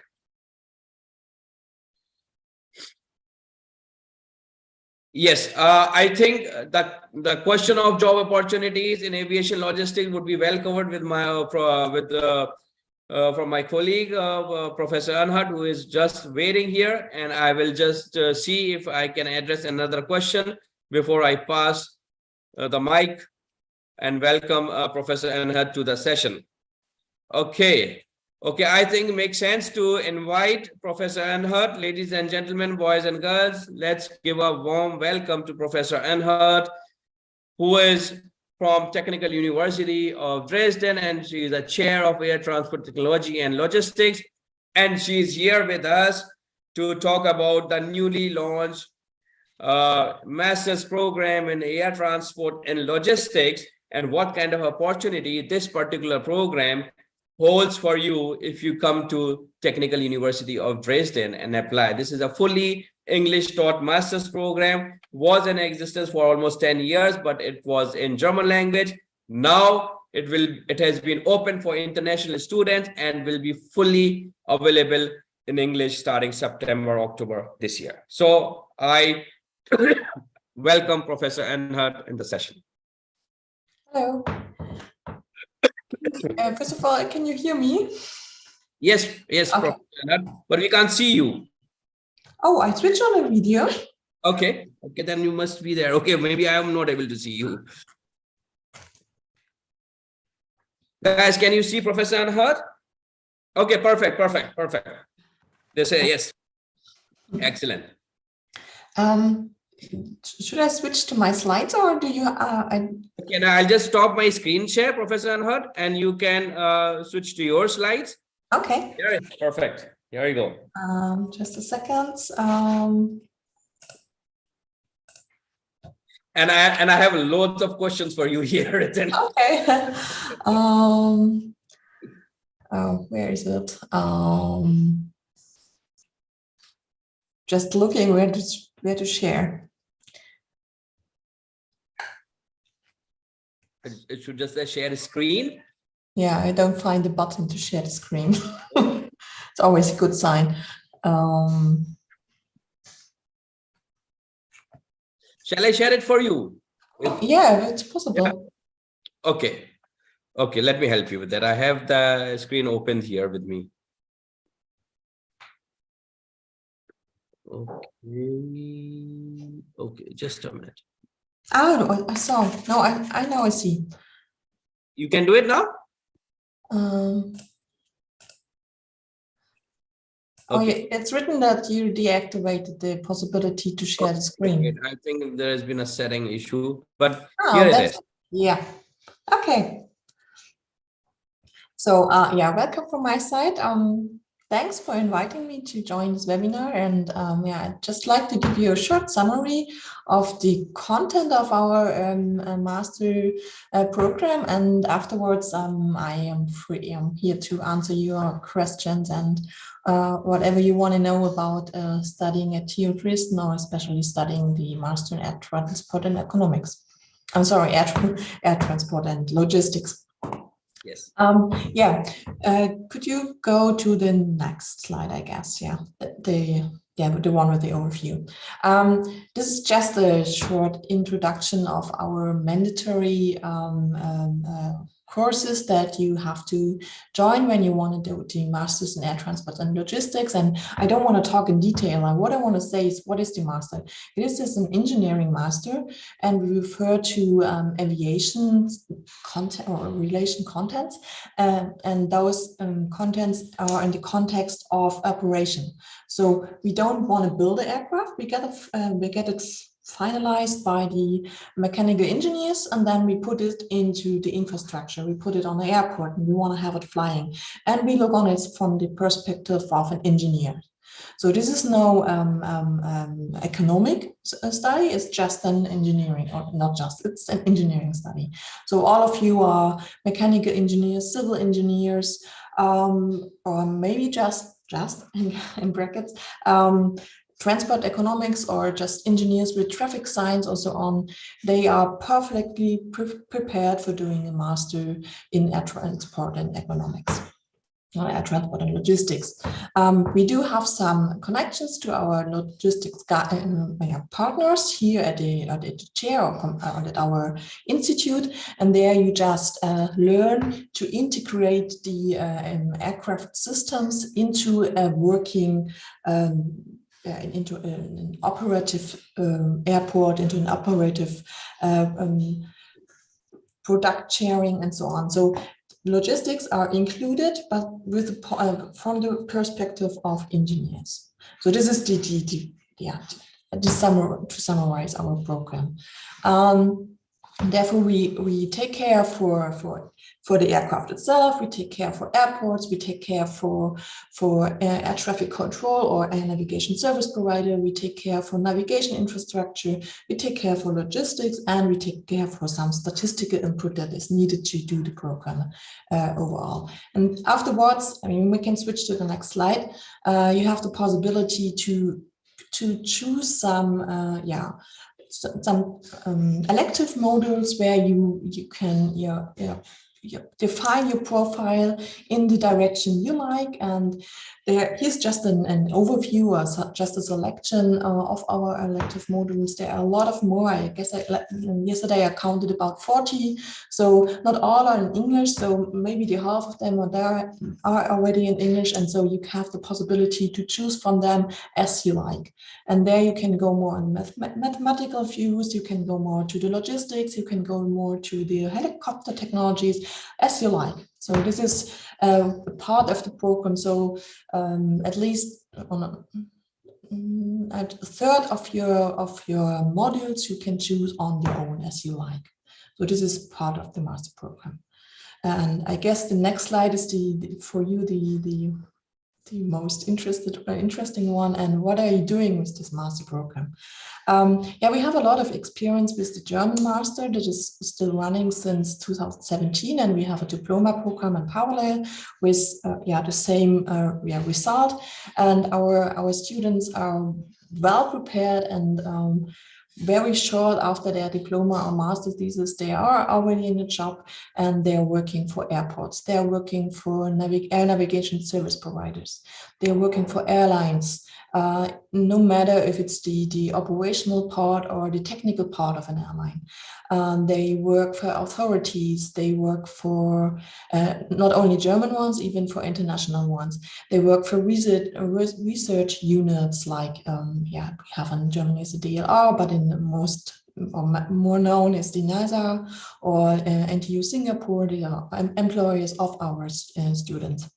Yes, I think that the question of job opportunities in aviation logistics would be well covered with my from my colleague, Professor Anhart, who is just waiting here, and I will just see if I can address another question before I pass the mic and welcome Professor Anhart to the session. Okay, I think it makes sense to invite Professor Anhart. Ladies and gentlemen, boys and girls, let's give a warm welcome to Professor Anhart, who is from Technical University of Dresden, and she is a chair of Air Transport Technology and Logistics. And she's here with us to talk about the newly launched master's program in air transport and logistics, and what kind of opportunity this particular program holds for you if you come to Technical University of Dresden and apply. This is a fully English taught master's program, was in existence for almost 10 years, but it was in German language. Now it has been open for international students and will be fully available in English starting September, October this year. So I welcome Professor Anhart in the session. Hello. First of all, can you hear me? Yes, Okay. Professor Anhart, but we can't see you. Oh, I switched on a video. Okay, then you must be there. Okay, maybe I am not able to see you. Guys, can you see Professor Anhart? Okay, perfect. They say yes. Excellent. Should I switch to my slides, or do you? Okay, now I'll just stop my screen share, Professor Anhart, and you can switch to your slides. Okay. Yeah, perfect. Here you go. Just a second. And I have loads of questions for you here. Okay. Oh, where is it? Just looking where to share. It should just say share screen. Yeah, I don't find the button to share the screen. It's always a good sign. Shall I share it for you? Yeah, it's possible. Yeah. Okay. Okay, let me help you with that. I have the screen opened here with me. Okay. Okay, just a minute. Oh, no, I saw. No, I know, I see. You can do it now? Oh, Okay. yeah, it's written that you deactivated the possibility to share the screen. I think there has been a setting issue, but Oh, here it that's, is. yeah. Okay. So, yeah, welcome from my side. Thanks for inviting me to join this webinar. And yeah, I'd just like to give you a short summary of the content of our master program. And afterwards, I am free. I'm here to answer your questions and whatever you want to know about studying at TU Dresden, or especially studying the Master in Air Transport and Economics. I'm sorry, air transport and logistics. Yes. Yeah, could you go to the next slide, I guess? Yeah, the one with the overview. This is just a short introduction of our mandatory courses that you have to join when you want to do the Masters in Air Transport and Logistics. And I don't want to talk in detail. What I want to say is, what is the master? This is an engineering master, and we refer to aviation content or relation contents, and those contents are in the context of operation. So we don't want to build an aircraft. We get it finalized by the mechanical engineers, and then we put it into the infrastructure. We put it on the airport, and we want to have it flying, and we look on it from the perspective of an engineer. So this is no economic study, it's just an engineering, or not just, it's an engineering study. So all of you are mechanical engineers, civil engineers, or maybe just in brackets, transport economics, or just engineers with traffic science or so on. They are perfectly prepared for doing a master in air transport and economics. Air transport and logistics. We do have some connections to our logistics partners here at the Gera or at our institute, and there you just learn to integrate the aircraft systems into a working into an operative airport, into an operative product sharing, and so on. So logistics are included, but with from the perspective of engineers. So this is to summarize our program. Therefore, we take care for the aircraft itself. We take care for airports. We take care for air traffic control or air navigation service provider. We take care for navigation infrastructure. We take care for logistics, and we take care for some statistical input that is needed to do the program overall. And afterwards, I mean, we can switch to the next slide. You have the possibility to choose some elective modules where you can define your profile in the direction you like. And here's just an overview, or just a selection of our elective modules. There are a lot of more. I guess yesterday I counted about 40. So not all are in English. So maybe the half of them are already in English. And so you have the possibility to choose from them as you like. And there you can go more on mathematical views. You can go more to the logistics. You can go more to the helicopter technologies, as you like. So this is a part of the program. So at least on a third of your modules you can choose on your own as you like. So this is part of the master program. And I guess the next slide is for you the most interesting one. And what are you doing with this master program? Yeah, we have a lot of experience with the German master that is still running since 2017, and we have a diploma program in parallel with the same result. And our students are well prepared and very short after their diploma or master's thesis, they are already in a job and they're working for airports. They're working for air navigation service providers. They're working for airlines. No matter if it's the operational part or the technical part of an airline. They work for authorities, they work for not only German ones, even for international ones. They work for research units like, we have in Germany is the DLR, but in the most or more known is the NASA or NTU Singapore, they are employers of our students.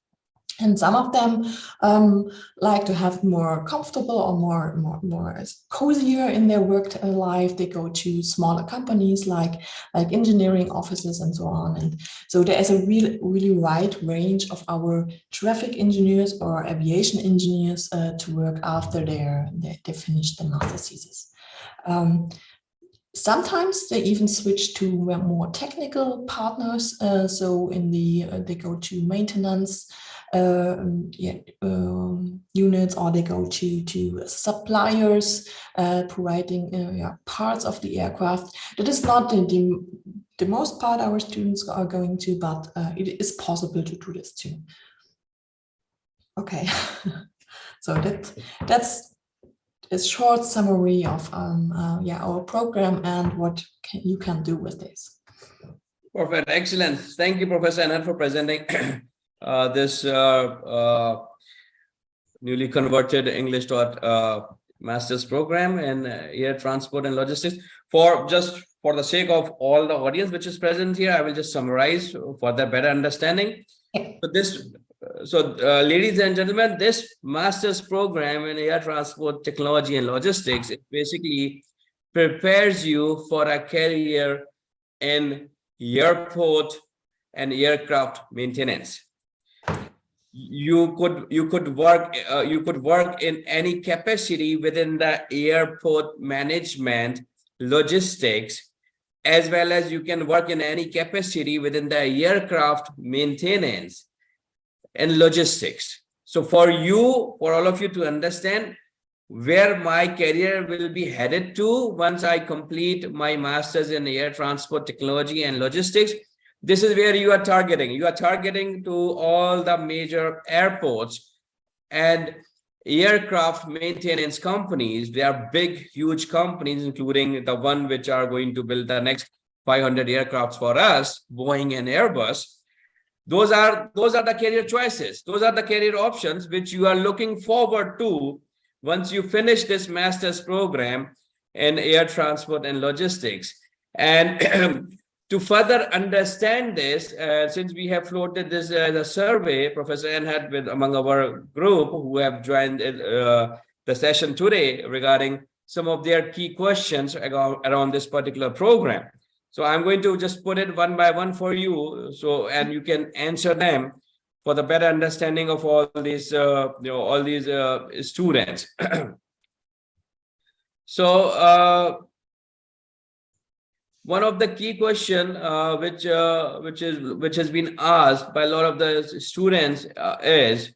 And some of them like to have more comfortable or more cozier in their work life. They go to smaller companies like engineering offices and so on. And so there is a really wide range of our traffic engineers or aviation engineers to work after they finish the master's thesis. Sometimes they even switch to more technical partners. So they go to maintenance units, or they go to suppliers providing parts of the aircraft. That is not the most part our students are going to, but it is possible to do this too. Okay, so that's a short summary of our program and what you can do with this. Perfect, excellent. Thank you, Professor Anand, for presenting this newly converted English master's program in air transport and logistics. For the sake of all the audience which is present here, I will just summarize for the better understanding. So ladies and gentlemen, this master's program in air transport technology and logistics, it basically prepares you for a career in airport and aircraft maintenance. You could work in any capacity within the airport management, logistics, as well as you can work in any capacity within the aircraft maintenance and logistics. So for all of you to understand where my career will be headed to once I complete my master's in air transport technology and logistics, this is where you are targeting. You are targeting to all the major airports and aircraft maintenance companies. They are big, huge companies, including the one which are going to build the next 500 aircrafts for us, Boeing and Airbus. Those are the career choices. Those are the career options which you are looking forward to once you finish this master's program in air transport and logistics. And to further understand this, since we have floated this as a survey, Professor N had among our group who have joined the session today regarding some of their key questions around this particular program. So I'm going to just put it one by one for you, and you can answer them for the better understanding of all these students. So one of the key question which has been asked by a lot of the students is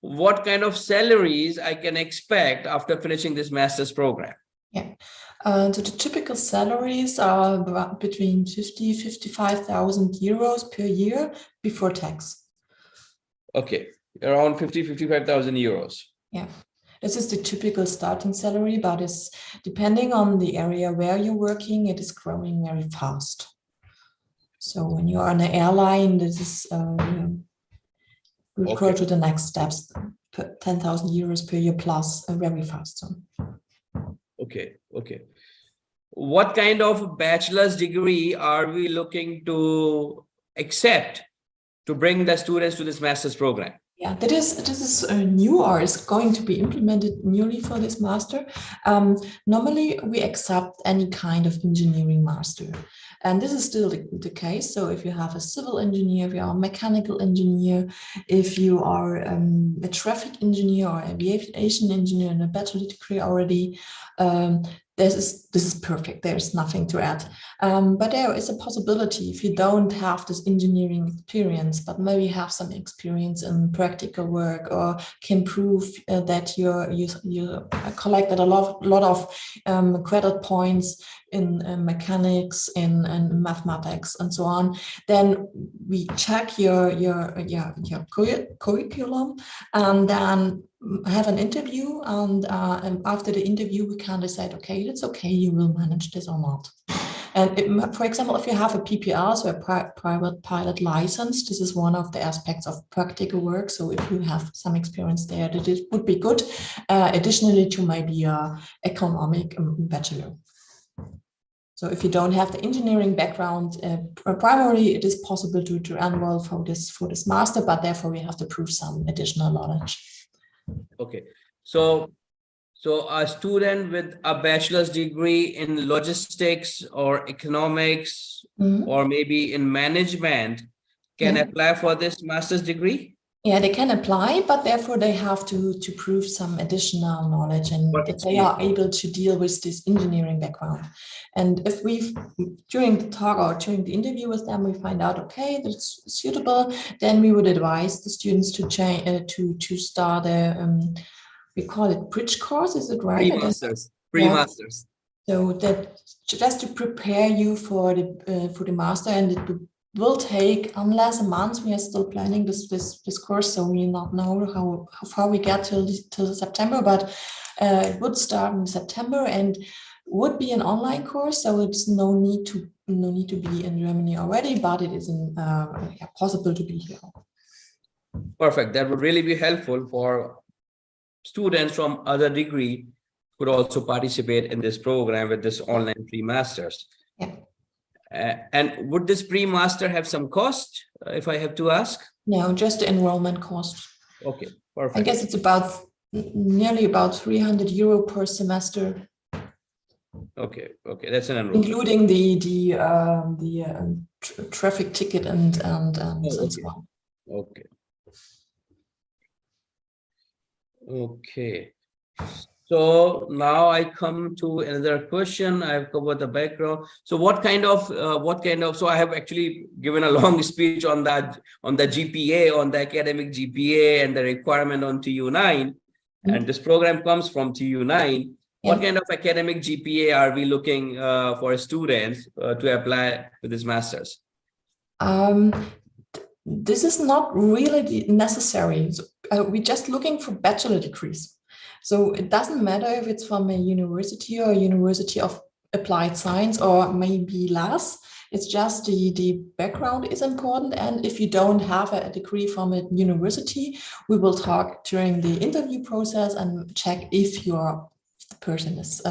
what kind of salaries I can expect after finishing this master's program? Yeah. So the typical salaries are between 55,000 euros per year before tax. Okay, around 55,000 euros. Yeah, this is the typical starting salary, but it's depending on the area where you're working, it is growing very fast. So when you are on an airline, this is will grow to the next steps, 10,000 euros per year plus, very fast. So. Okay. What kind of bachelor's degree are we looking to accept to bring the students to this master's program? Yeah, this is new, or is going to be implemented newly for this master. Normally, we accept any kind of engineering master. And this is still the case. So if you have a civil engineer, if you are a mechanical engineer, if you are a traffic engineer or aviation engineer in a bachelor degree already, this is perfect. There's nothing to add. But there is a possibility if you don't have this engineering experience, but maybe have some experience in practical work, or can prove that you collected a lot of credit points in mechanics, in mathematics, and so on. Then we check your curriculum, and then have an interview, and after the interview we can decide, okay, it's okay, you will manage this or not. And for example, if you have a PPL, so a private pilot license, this is one of the aspects of practical work. So if you have some experience there, that it would be good, additionally to maybe a economic bachelor. So if you don't have the engineering background, primarily it is possible to enroll for this master, but therefore we have to prove some additional knowledge. Okay, so a student with a bachelor's degree in logistics or economics, or maybe in management, can apply for this master's degree? Yeah, they can apply, but therefore they have to prove some additional knowledge, and that they are able to deal with this engineering background. And if during the talk or during the interview with them, we find out, okay, that's suitable, then we would advise the students to start a, we call it bridge course, is it right? Pre-masters. So that just to prepare you for the master, and it will take unless a month. We are still planning this course, so we not know how far we get till September, but it would start in September and would be an online course, so it's no need to be in Germany already, but it is possible to be here. Perfect. That would really be helpful for students from other degree could also participate in this program with this online pre-masters. Yeah. And would this pre-master have some cost, if I have to ask? No, just the enrollment cost. Okay, perfect. I guess it's nearly about 300 euro per semester. Okay, that's an enrollment, including the traffic ticket and so on. Okay. So now I come to another question. I've covered the background. So what kind of so I have actually given a long speech on the GPA, on the academic GPA and the requirement on TU9, and this program comes from TU9. What kind of academic GPA are we looking for students to apply to this master's? This is not really necessary. We're just looking for bachelor degrees. So it doesn't matter if it's from a university or a University of Applied Science or maybe less. It's just the background is important. And if you don't have a degree from a university, we will talk during the interview process and check if the person is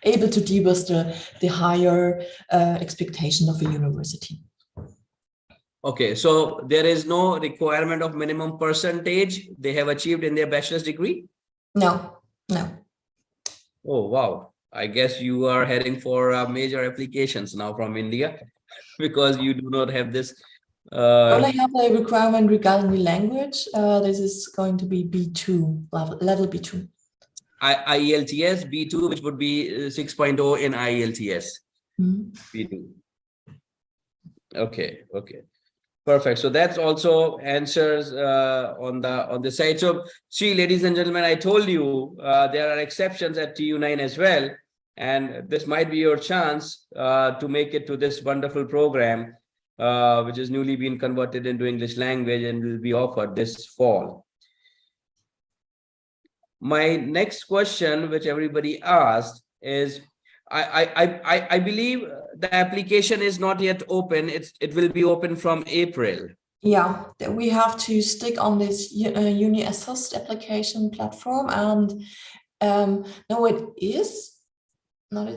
able to deal with the higher expectation of a university. Okay, so there is no requirement of minimum percentage they have achieved in their bachelor's degree? No. Oh, wow. I guess you are heading for major applications now from India because you do not have this. Only have a requirement regarding the language. This is going to be B2, level B2. IELTS B2, which would be 6.0 in IELTS. B2. Okay. Perfect. So that's also answers on the side. So see, ladies and gentlemen, I told you there are exceptions at TU9 as well, and this might be your chance to make it to this wonderful program, which is newly been converted into English language and will be offered this fall. My next question, which everybody asked, is I believe the application is not yet open. It will be open from April. Yeah, we have to stick on this Uni Assist application platform, and no, it is not.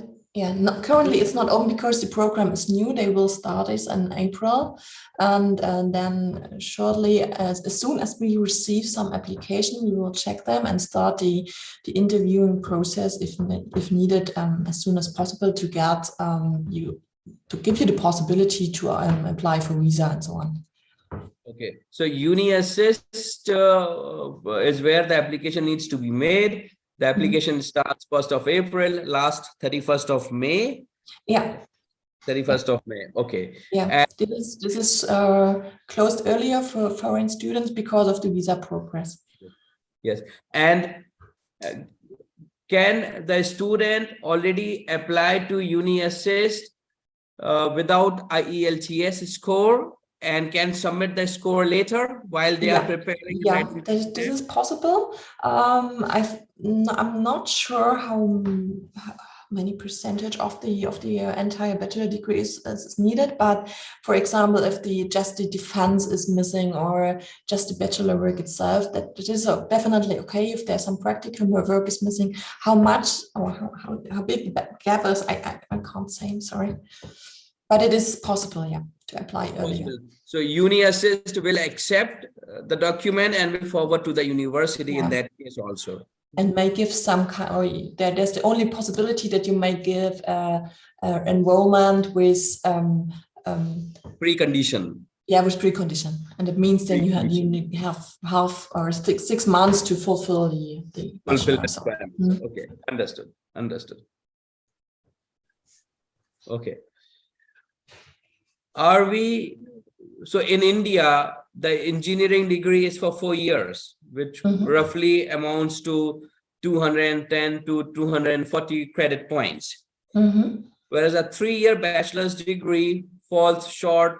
Currently it's not open because the program is new. They will start this in April, and then shortly, as soon as we receive some application, we will check them and start the interviewing process if needed as soon as possible to get to give you the possibility to apply for visa and so on. Okay, so Uni Assist is where the application needs to be made. The application starts 1st of April, last 31st of May. Yeah. 31st of May. Okay. Yeah. And This is closed earlier for foreign students because of the visa progress. yes. And can the student already apply to Uni Assist without IELTS score and can submit the score later while they are preparing? Yeah, this is possible. I'm not sure how many percentage of the entire bachelor degree is needed, but for example, if just the defense is missing or just the bachelor work itself, that it is definitely okay. If there's some practical work is missing, how much or how big the gap is, I can't say. I'm sorry, but it is possible, yeah, to apply earlier. So Uni Assist will accept the document and will forward to the university in that case also. And may give some kind, or there's the only possibility that you may give enrollment with precondition. Yeah, with precondition, and it means then you have half or 6 months to fulfill the requirements. Okay, understood. Okay. So in India, the engineering degree is for 4 years, which roughly amounts to 210 to 240 credit points. Whereas a 3-year bachelor's degree falls short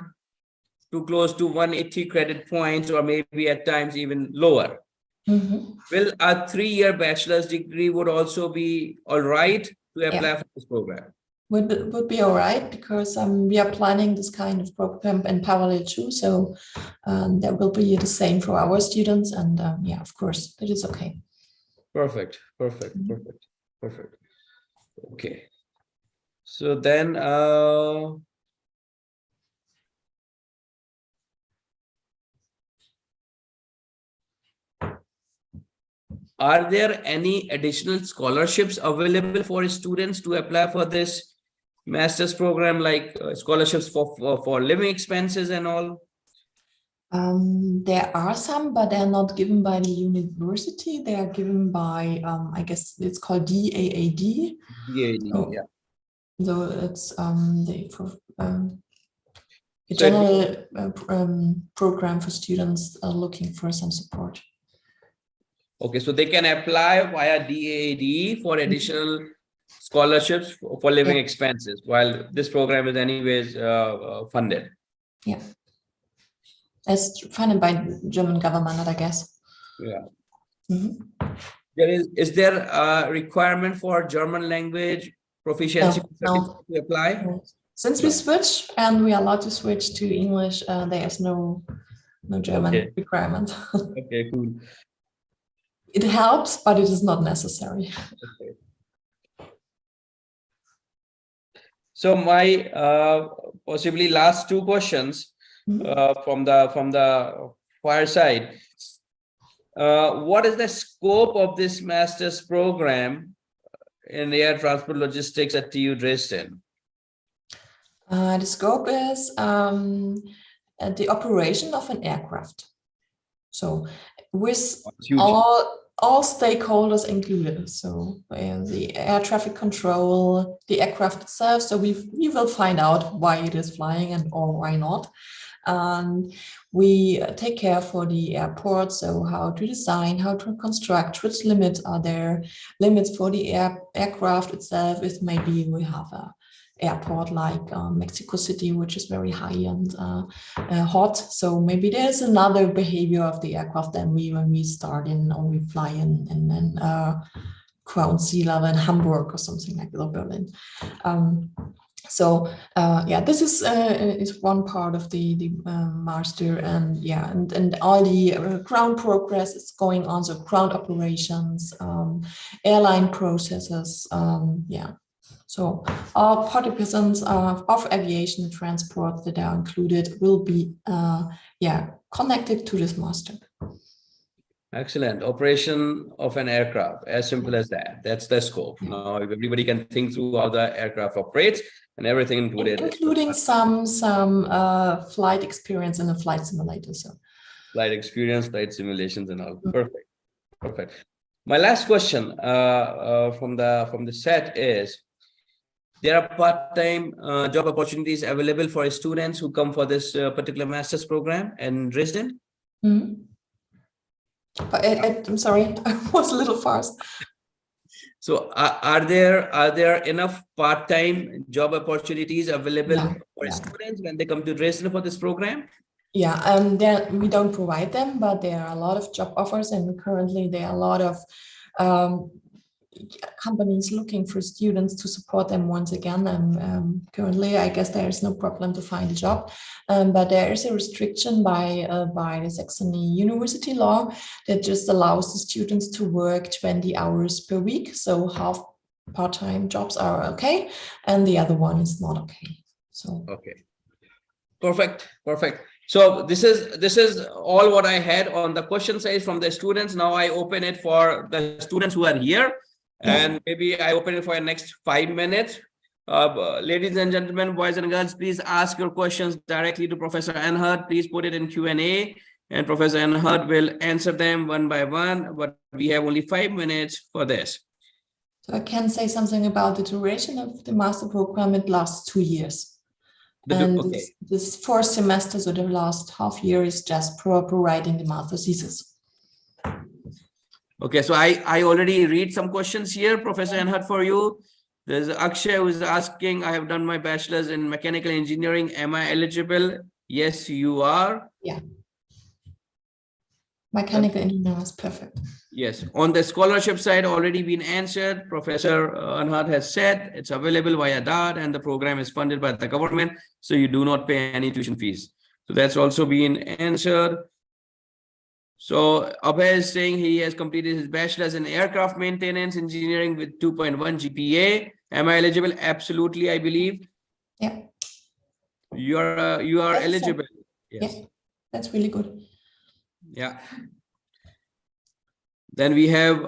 to close to 180 credit points, or maybe at times even lower. Will a 3-year bachelor's degree would also be all right to apply for this program? Would be all right, because we are planning this kind of program in parallel too. So that will be the same for our students, and yeah, of course, it is okay. Perfect. Okay. So then, are there any additional scholarships available for students to apply for this master's program, like scholarships for living expenses and all? There are some, but they're not given by the university. They are given by, I guess it's called DAAD. DAAD, so, yeah. So it's a general program for students looking for some support. Okay, so they can apply via DAAD for additional scholarships for living expenses, while this program is anyways funded. Yeah. It's funded by the German government, I guess. Yeah. Is there a requirement for German language proficiency to apply? No. Since we switch and we are allowed to switch to English, there is no German requirement. Okay, cool. It helps, but it is not necessary. Okay. So my possibly last 2 questions from the fire side. What is the scope of this master's program in air transport logistics at TU Dresden? The scope is the operation of an aircraft. So with all stakeholders included. So the air traffic control, the aircraft itself. So we will find out why it is flying or why not. And we take care for the airport. So how to design, how to construct, which limits are there, limits for the aircraft itself. If maybe we have a airport like Mexico City, which is very high and hot. So maybe there's another behavior of the aircraft than when we start in or we fly in ground sea level in Hamburg or something like that, or Berlin. Yeah, this is one part of the master, and yeah, and all the ground progress is going on. So ground operations, airline processes, yeah. So all participants of aviation transport that are included will be connected to this master. Excellent. Operation of an aircraft, as simple as that. That's the scope. Now everybody can think through how the aircraft operates and everything included. Including some flight experience in a flight simulator. So flight experience, flight simulations and all. Perfect. My last question from the set is, there are part-time job opportunities available for students who come for this particular master's program in Dresden? But I'm sorry, I was a little fast. So are there enough part-time job opportunities available for students when they come to Dresden for this program? Yeah, we don't provide them, but there are a lot of job offers, and currently there are a lot of companies looking for students to support them once again. And currently, I guess there is no problem to find a job, but there is a restriction by the Saxony University law that just allows the students to work 20 hours per week. So half part-time jobs are okay, and the other one is not okay. So okay, perfect. So this is all what I had on the question size from the students. Now I open it for the students who are here, and maybe I open it for the next 5 minutes. Ladies and gentlemen, boys and girls, please ask your questions directly to Professor Anhart. Please put it in Q&A, and Professor Anhart will answer them one by one. But we have only 5 minutes for this. So I can say something about the duration of the master program. It lasts 2 years. And this 4 semesters or the last half year is just providing the master thesis. Okay, so I already read some questions here, Professor Anhart, for you. There's Akshay who is asking, I have done my bachelor's in mechanical engineering. Am I eligible? Yes, you are. Yeah. Mechanical engineering is perfect. Yes, on the scholarship side, already been answered. Professor Anhart has said it's available via DART, and the program is funded by the government, so you do not pay any tuition fees. So that's also been answered. So Abhay is saying he has completed his bachelor's in aircraft maintenance engineering with 2.1 GPA. Am I eligible? Absolutely, I believe. Yeah. You are eligible. Yes. Yeah, that's really good. Yeah. Then we have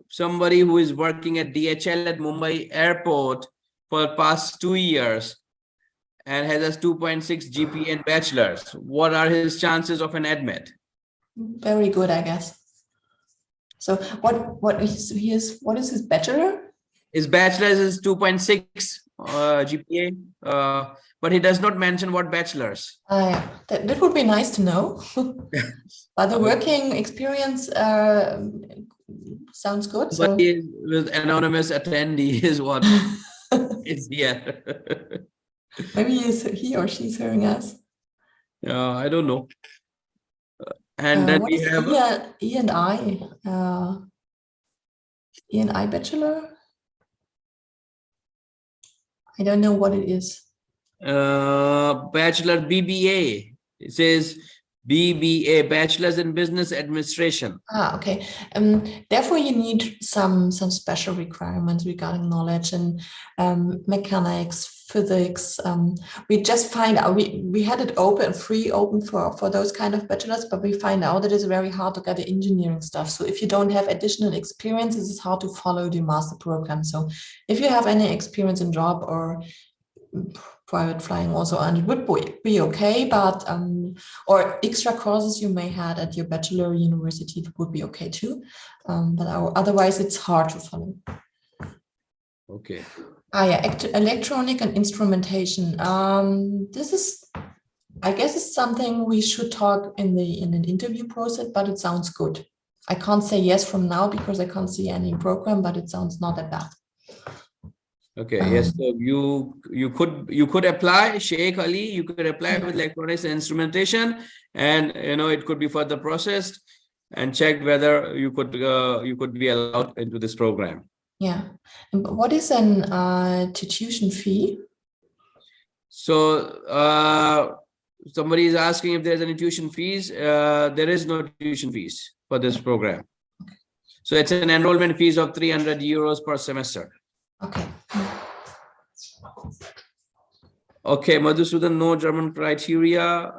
somebody who is working at DHL at Mumbai airport for the past 2 years and has a 2.6 GPA in bachelor's. What are his chances of an admit? Very good, I guess. So what is his bachelor? His bachelor's is 2.6 GPA, but he does not mention what bachelor's. Yeah. That would be nice to know. But the working experience sounds good. So. But he with anonymous attendee is what is here. Maybe he or she's hearing us. I don't know. And then we have E&I bachelor. I don't know what it is. Bachelor BBA. It says BBA, Bachelor's in Business Administration. Okay. Therefore, you need some special requirements regarding knowledge and mechanics, physics. We just find out we had it open for those kind of bachelors, but we find out that it's very hard to get the engineering stuff. So if you don't have additional experience, it's hard to follow the master program. So if you have any experience in job or private flying also, and it would be okay, but or extra courses you may have at your bachelor university would be okay too, but otherwise it's hard to follow. Okay. Electronic and instrumentation. This is, I guess, it's something we should talk in an interview process, but it sounds good. I can't say yes from now because I can't see any program, but it sounds not that bad. Okay, yes, so you could apply, Sheikh Ali, you could apply with electronics and instrumentation, and it could be further processed and checked whether you could be allowed into this program. Yeah. And what is an tuition fee? So somebody is asking if there's any tuition fees. There is no tuition fees for this program. Okay. So it's an enrollment fees of 300 euros per semester. Okay. Okay, Madhusudan, no German criteria.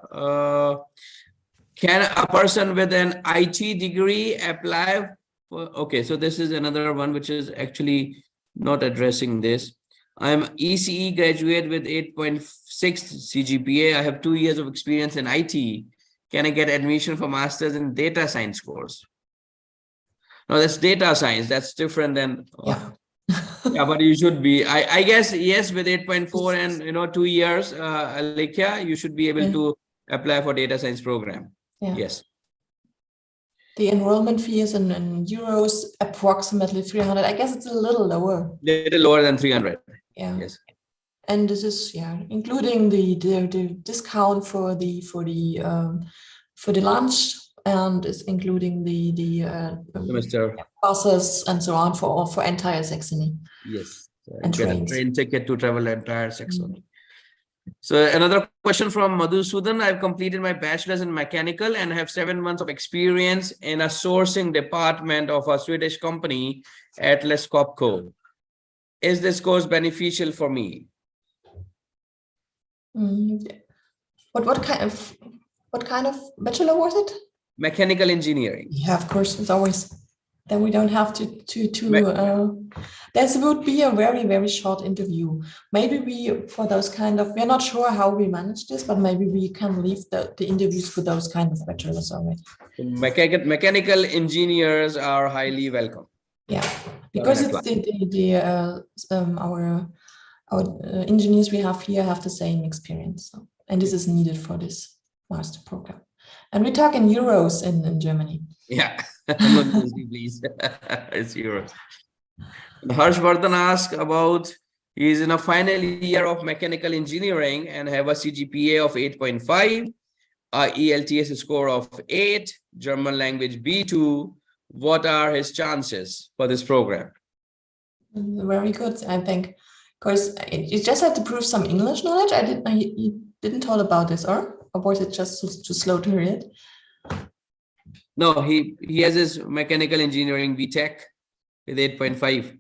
Can a person with an IT degree apply for? Okay, so this is another one which is actually not addressing this. I'm ECE graduate with 8.6 CGPA. I have 2 years of experience in IT. Can I get admission for master's in data science course? No, that's data science. That's different than. Yeah. Yeah, but you should be. I guess yes, with 8.4 and 2 years, Alekhya, you should be able Yeah. to apply for data science program. Yeah. Yes. The enrollment fee is in euros, approximately 300. I guess it's a little lower. Little lower than 300. Yeah. Yes. And this is including the discount for the lunch, and is including the Semester. buses and so on for entire Saxony. Yes. And Get a trains. train ticket to travel entire Saxony. So another question from Madhusudan. I've completed my bachelor's in mechanical and have 7 months of experience in a sourcing department of a Swedish company, Atlas Copco. Is this course beneficial for me? What kind of bachelor was it? Mechanical engineering. Yeah, of course, it's always. Then we don't have to this would be a very, very short interview. Maybe for those kind of, we're not sure how we manage this, but maybe we can leave the interviews for those kind of bachelors already. Mechanical engineers are highly welcome. Yeah, because it's our engineers we have here have the same experience, and this is needed for this master program. And we talk in euros in Germany. Yeah, please. It's euros. Harshvardhan asked about, he is in a final year of mechanical engineering and have a CGPA of 8.5, ELTS score of 8, German language B2. What are his chances for this program? Very good, I think, because you just have to prove some English knowledge. You didn't talk about this, or was it just too slow to read? No, he has his mechanical engineering BTech with 8.5.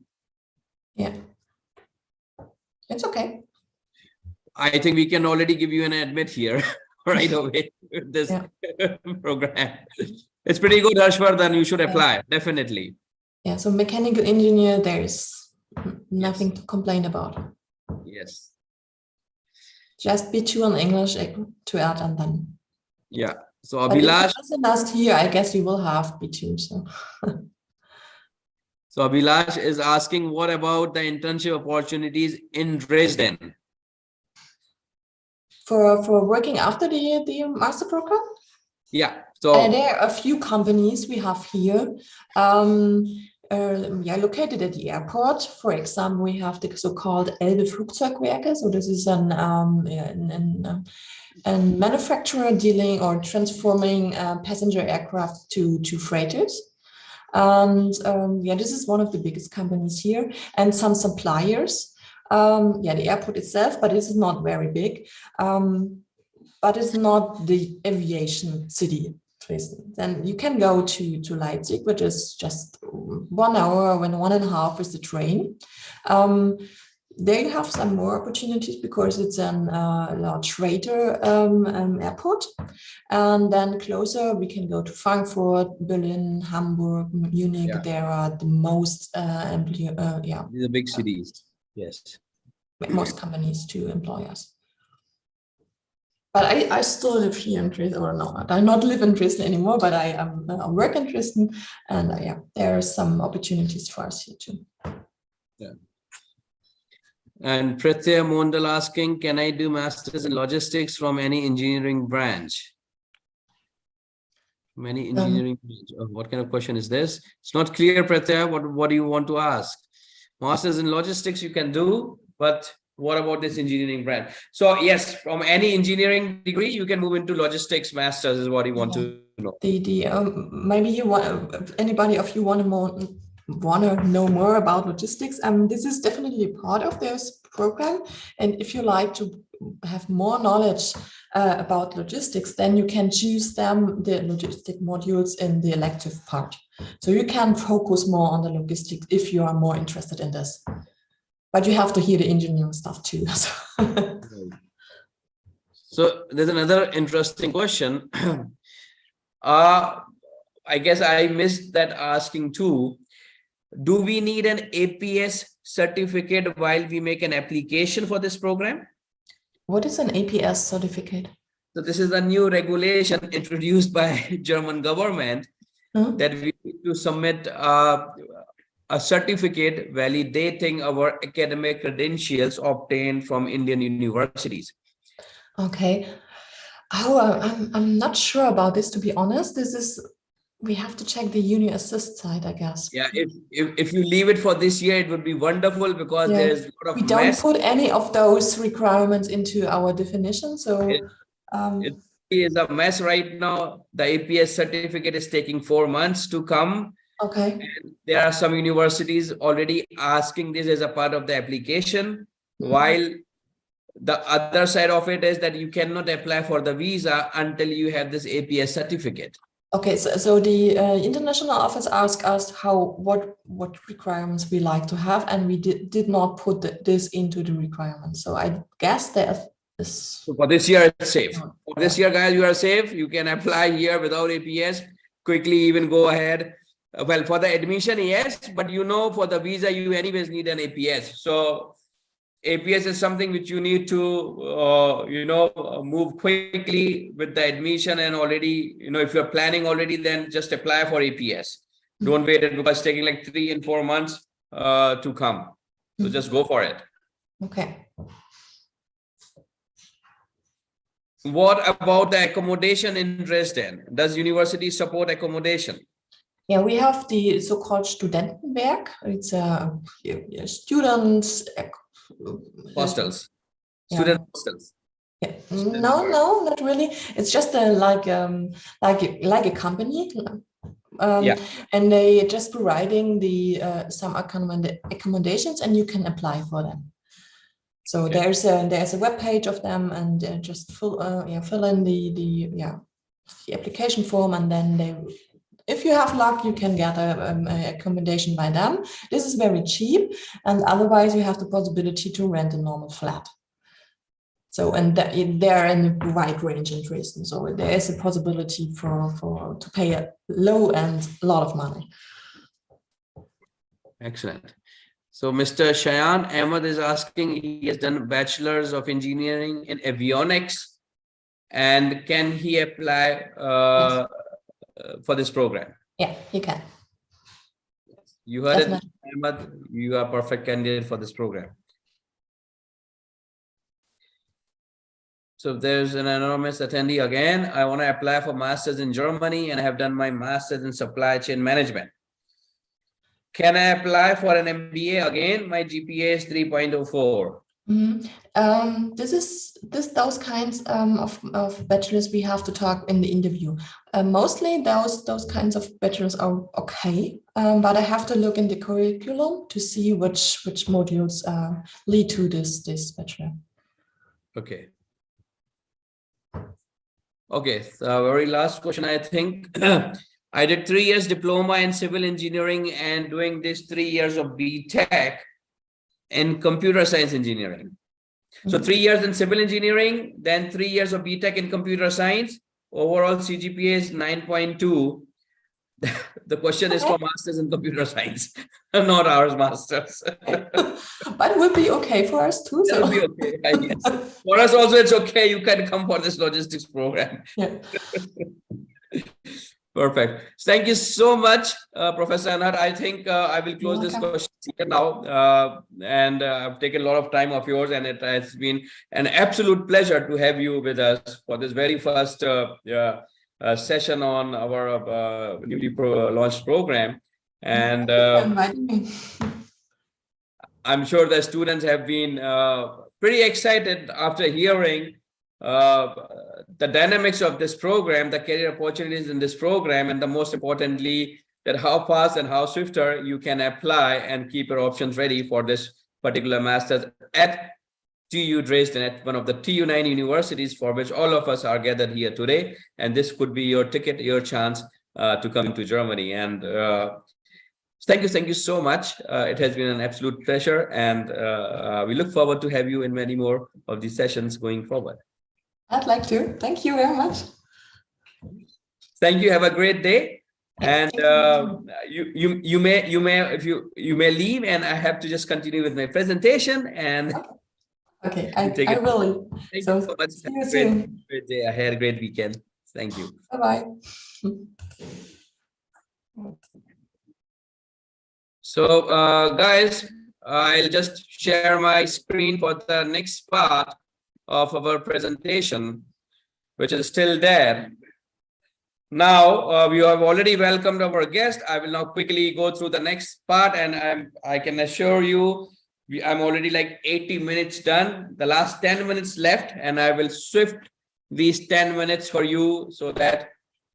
Yeah, it's okay. I think we can already give you an admit here right away with this program. It's pretty good, Harshvardhan. You should apply, definitely. Yeah, so mechanical engineer, there is nothing to complain about. Yes. Just B2 on English to add, and then. Yeah. So Abhilash. Last year, I guess you will have B2. So Abhilash is asking, what about the internship opportunities in Dresden? For working after the master program? Yeah. So there are a few companies we have here. Located at the airport. For example, we have the so-called Elbe Flugzeugwerke. So this is a manufacturer dealing or transforming passenger aircraft to freighters. And this is one of the biggest companies here, and some suppliers. The airport itself, but this is not very big. But it's not the aviation city. Then you can go to Leipzig, which is just 1 hour and 1.5 with the train. There you have some more opportunities because it's a large freighter airport. And then closer we can go to Frankfurt, Berlin, Hamburg, Munich. Yeah. There are the most these are big cities. Yes. Most companies to employ us. But I still live here in Dresden, or no, I not live in Dresden anymore, but I work in Dresden, and there are some opportunities for us here too. Yeah. And Pratyay Mondal asking, can I do masters in logistics from any engineering branch? Many engineering branch. Oh, what kind of question is this? It's not clear, Pratyay. What do you want to ask? Masters in logistics you can do, but what about this engineering branch? So yes, from any engineering degree, you can move into logistics masters is what you want to know. Maybe you want, anybody of you want to know more about logistics. This is definitely a part of this program. And if you like to have more knowledge about logistics, then you can choose the logistic modules in the elective part. So you can focus more on the logistics if you are more interested in this. But you have to hear the engineering stuff too. So there's another interesting question. I guess I missed that asking too. Do we need an APS certificate while we make an application for this program? What is an APS certificate? So this is a new regulation introduced by German government that we need to submit a certificate validating our academic credentials obtained from Indian universities. Okay. Oh, I'm not sure about this, to be honest. We have to check the Uni Assist site, I guess. Yeah, if you leave it for this year, it would be wonderful, because there's a lot We of don't mess. put any of those requirements into our definition, so It is a mess right now. The APS certificate is taking 4 months to come. okay. And there are some universities already asking this as a part of the application, while the other side of it is that you cannot apply for the visa until you have this APS certificate. Okay, so the international office asked us what requirements we like to have, and we did not put this into the requirements. So I guess that is. So for this year, it's safe. For this year, guys, you are safe. You can apply here without APS. Quickly, even go ahead. Well, for the admission, yes, but for the visa, you anyways need an APS. So APS is something which you need to, move quickly with the admission, and already, if you're planning already, then just apply for APS. Don't wait, because it's taking like 3 and 4 months to come. So just go for it. Okay. What about the accommodation in Dresden? Does university support accommodation? Yeah, we have the so-called Studentenwerk. It's a students. Hostels. Student hostels. Yeah. No, not really. It's just like a company. And they just providing the some accommodations, and you can apply for them. So there's a web page of them, and just fill in the application form, and then if you have luck, you can get a accommodation by them. This is very cheap, and otherwise you have the possibility to rent a normal flat. So, and they're in a wide range in Dresden. So there is a possibility to pay a low and a lot of money. Excellent. So Mr. Shayan Ahmed is asking, he has done Bachelor's of Engineering in Avionics, and can he apply for this program? Yeah, you can. You heard Definitely. it, Ahmed. You are a perfect candidate for this program. So there's an anonymous attendee again. I want to apply for master's in Germany, and I have done my master's in supply chain management. Can I apply for an MBA again? My GPA is 3.04. Those kinds of bachelors we have to talk in the interview. Mostly those kinds of bachelors are okay, but I have to look in the curriculum to see which modules lead to this bachelor. Okay. Okay, so very last question, I think. I did 3 years diploma in civil engineering and doing this 3 years of BTech in computer science engineering. So 3 years in civil engineering, then 3 years of BTech in computer science. Overall CGPA is 9.2. The question is for masters in computer science, not ours masters. But it will be okay for us too. So. It will be okay, I guess. For us also, it's okay. You can come for this logistics program. Yeah. Perfect. Thank you so much, Professor Anhar. I think I will close this question here now. And I've taken a lot of time of yours, and it has been an absolute pleasure to have you with us for this very first session on our newly launched program. And I'm sure the students have been pretty excited after hearing the dynamics of this program, the career opportunities in this program, and the most importantly, that how fast and how swifter you can apply and keep your options ready for this particular master's at TU Dresden, at one of the TU9 universities for which all of us are gathered here today. And this could be your ticket, your chance to come to Germany. And thank you so much. It has been an absolute pleasure, and we look forward to have you in many more of these sessions going forward. I'd like to. Thank you very much. Thank you. Have a great day. And you may leave, and I have to just continue with my presentation. And okay, I will. Thank you so much. See you soon. Great day. I had a great weekend. Thank you. Bye-bye. So, guys, I'll just share my screen for the next part of our presentation, which is still there. Now, we have already welcomed our guest. I will now quickly go through the next part, and I can assure you, I'm already like 80 minutes done. The last 10 minutes left, and I will swift these 10 minutes for you so that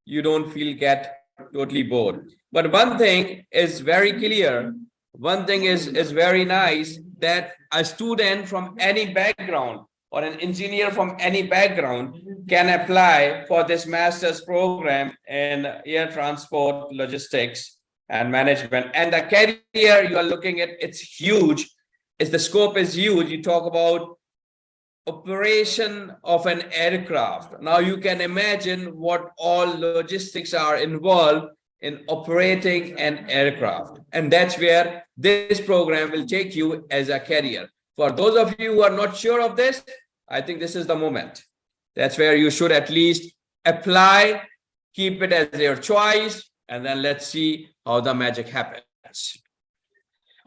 you don't get totally bored. But one thing is very clear. One thing is very nice, that a student from any background or an engineer from any background can apply for this master's program in air transport, logistics, and management. And the career you are looking at, it's huge. The scope is huge. You talk about operation of an aircraft. Now you can imagine what all logistics are involved in operating an aircraft. And that's where this program will take you as a career. For those of you who are not sure of this, I think this is the moment. That's where you should at least apply, keep it as your choice, and then let's see how the magic happens.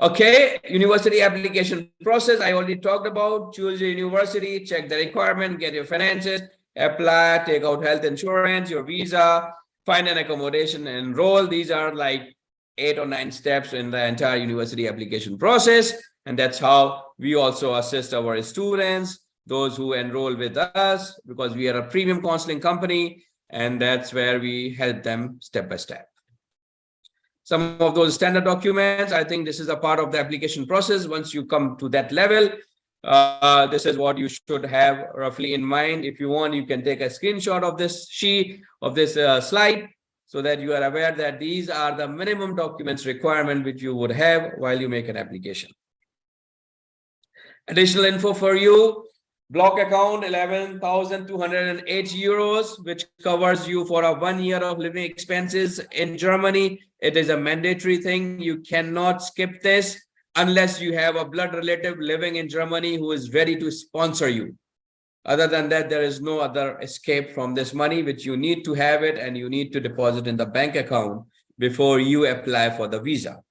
Okay, university application process, I already talked about. Choose your university, check the requirement, get your finances, apply, take out health insurance, your visa, find an accommodation, and enroll. These are like 8 or 9 steps in the entire university application process. And that's how we also assist our students, those who enroll with us, because we are a premium counseling company, and that's where we help them step by step. Some of those standard documents, I think this is a part of the application process. Once you come to that level, this is what you should have roughly in mind. If you want, you can take a screenshot of this sheet, of this slide, so that you are aware that these are the minimum documents requirement which you would have while you make an application. Additional info for you. Block account, 11,208 euros, which covers you for a 1 year of living expenses in Germany. It is a mandatory thing. You cannot skip this unless you have a blood relative living in Germany who is ready to sponsor you. Other than that, there is no other escape from this money, which you need to have it, and you need to deposit in the bank account before you apply for the visa.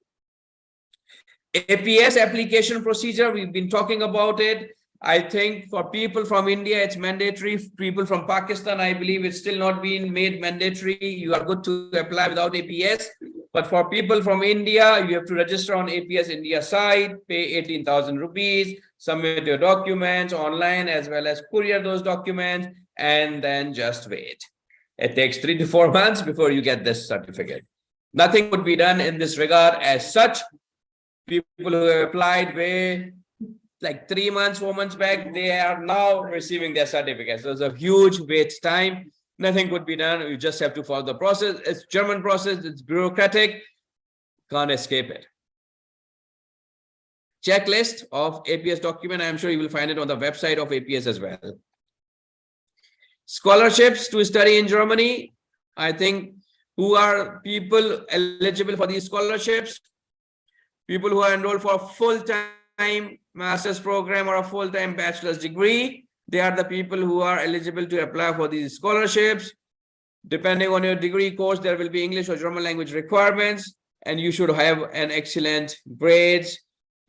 APS application procedure, we've been talking about it. I think for people from India, it's mandatory. People from Pakistan, I believe it's still not been made mandatory. You are good to apply without APS. But for people from India, you have to register on APS India site, pay 18,000 rupees, submit your documents online as well as courier those documents, and then just wait. It takes 3 to 4 months before you get this certificate. Nothing would be done in this regard as such. People who have applied way like 3 months, 4 months back, they are now receiving their certificates. So it's a huge wait time. Nothing could be done. You just have to follow the process. It's German process. It's bureaucratic. Can't escape it. Checklist of APS document. I'm sure you will find it on the website of APS as well. Scholarships to study in Germany. I think who are people eligible for these scholarships? People who are enrolled for a full-time master's program or a full-time bachelor's degree. They are the people who are eligible to apply for these scholarships. Depending on your degree course, there will be English or German language requirements, and you should have an excellent grades,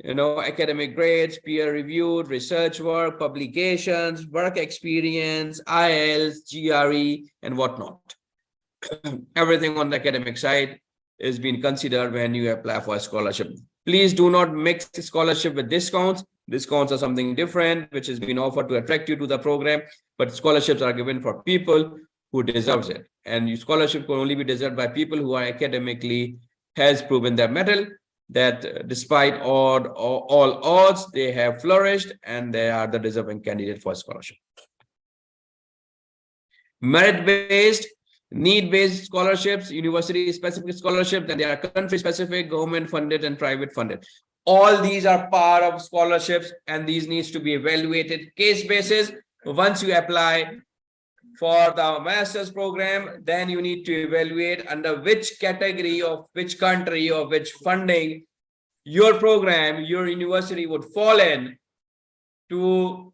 academic grades, peer-reviewed, research work, publications, work experience, IELTS, GRE, and whatnot. Everything on the academic side is being considered when you apply for a scholarship. Please do not mix scholarship with discounts. Discounts are something different, which has been offered to attract you to the program, but scholarships are given for people who deserves it. And scholarship can only be deserved by people who are academically has proven their mettle, that despite all odds, they have flourished and they are the deserving candidate for scholarship. Merit-based, need-based scholarships, university-specific scholarships, and they are country-specific, government-funded, and private-funded. All these are part of scholarships, and these needs to be evaluated case basis. Once you apply for the master's program, then you need to evaluate under which category of which country or which funding your program, your university would fall in to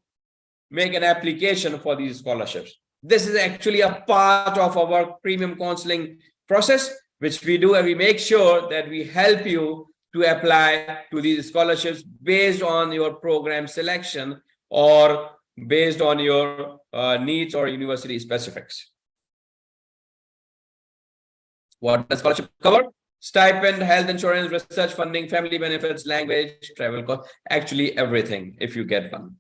make an application for these scholarships. This is actually a part of our premium counseling process, which we do, and we make sure that we help you to apply to these scholarships based on your program selection or based on your needs or university specifics. What does scholarship cover? Stipend, health insurance, research funding, family benefits, language, travel cost, actually everything if you get one.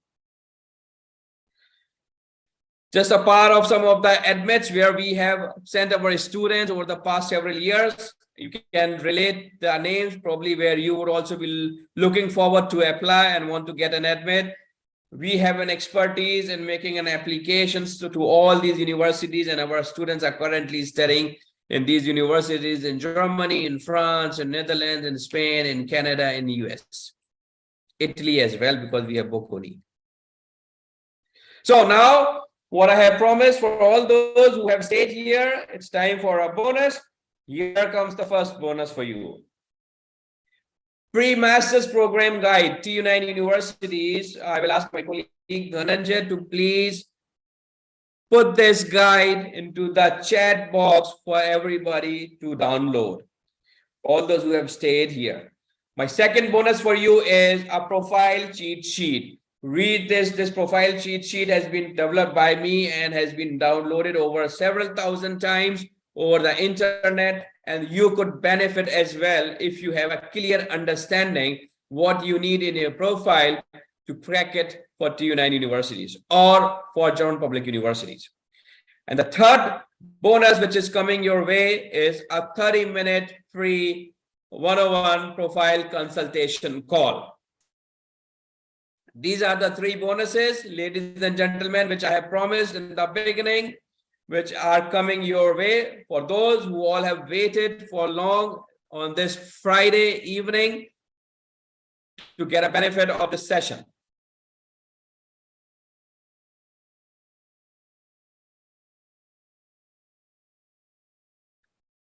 Just a part of some of the admits where we have sent our students over the past several years. You can relate the names probably where you would also be looking forward to apply and want to get an admit. We have an expertise in making an applications to all these universities, and our students are currently studying in these universities in Germany, in France, in Netherlands, in Spain, in Canada, in the US, Italy as well, because we have Bocconi. So now, what I have promised for all those who have stayed here, it's time for a bonus. Here comes the first bonus for you. Pre-master's program guide, TU9 universities. I will ask my colleague Dhananjay to please put this guide into the chat box for everybody to download. All those who have stayed here. My second bonus for you is a profile cheat sheet. Read this. This profile cheat sheet has been developed by me and has been downloaded over several thousand times over the internet, and you could benefit as well if you have a clear understanding what you need in your profile to crack it for TU9 universities or for German public universities. And the third bonus which is coming your way is a 30-minute free 101 profile consultation call. These are the three bonuses, ladies and gentlemen, which I have promised in the beginning, which are coming your way for those who all have waited for long on this Friday evening to get a benefit of the session.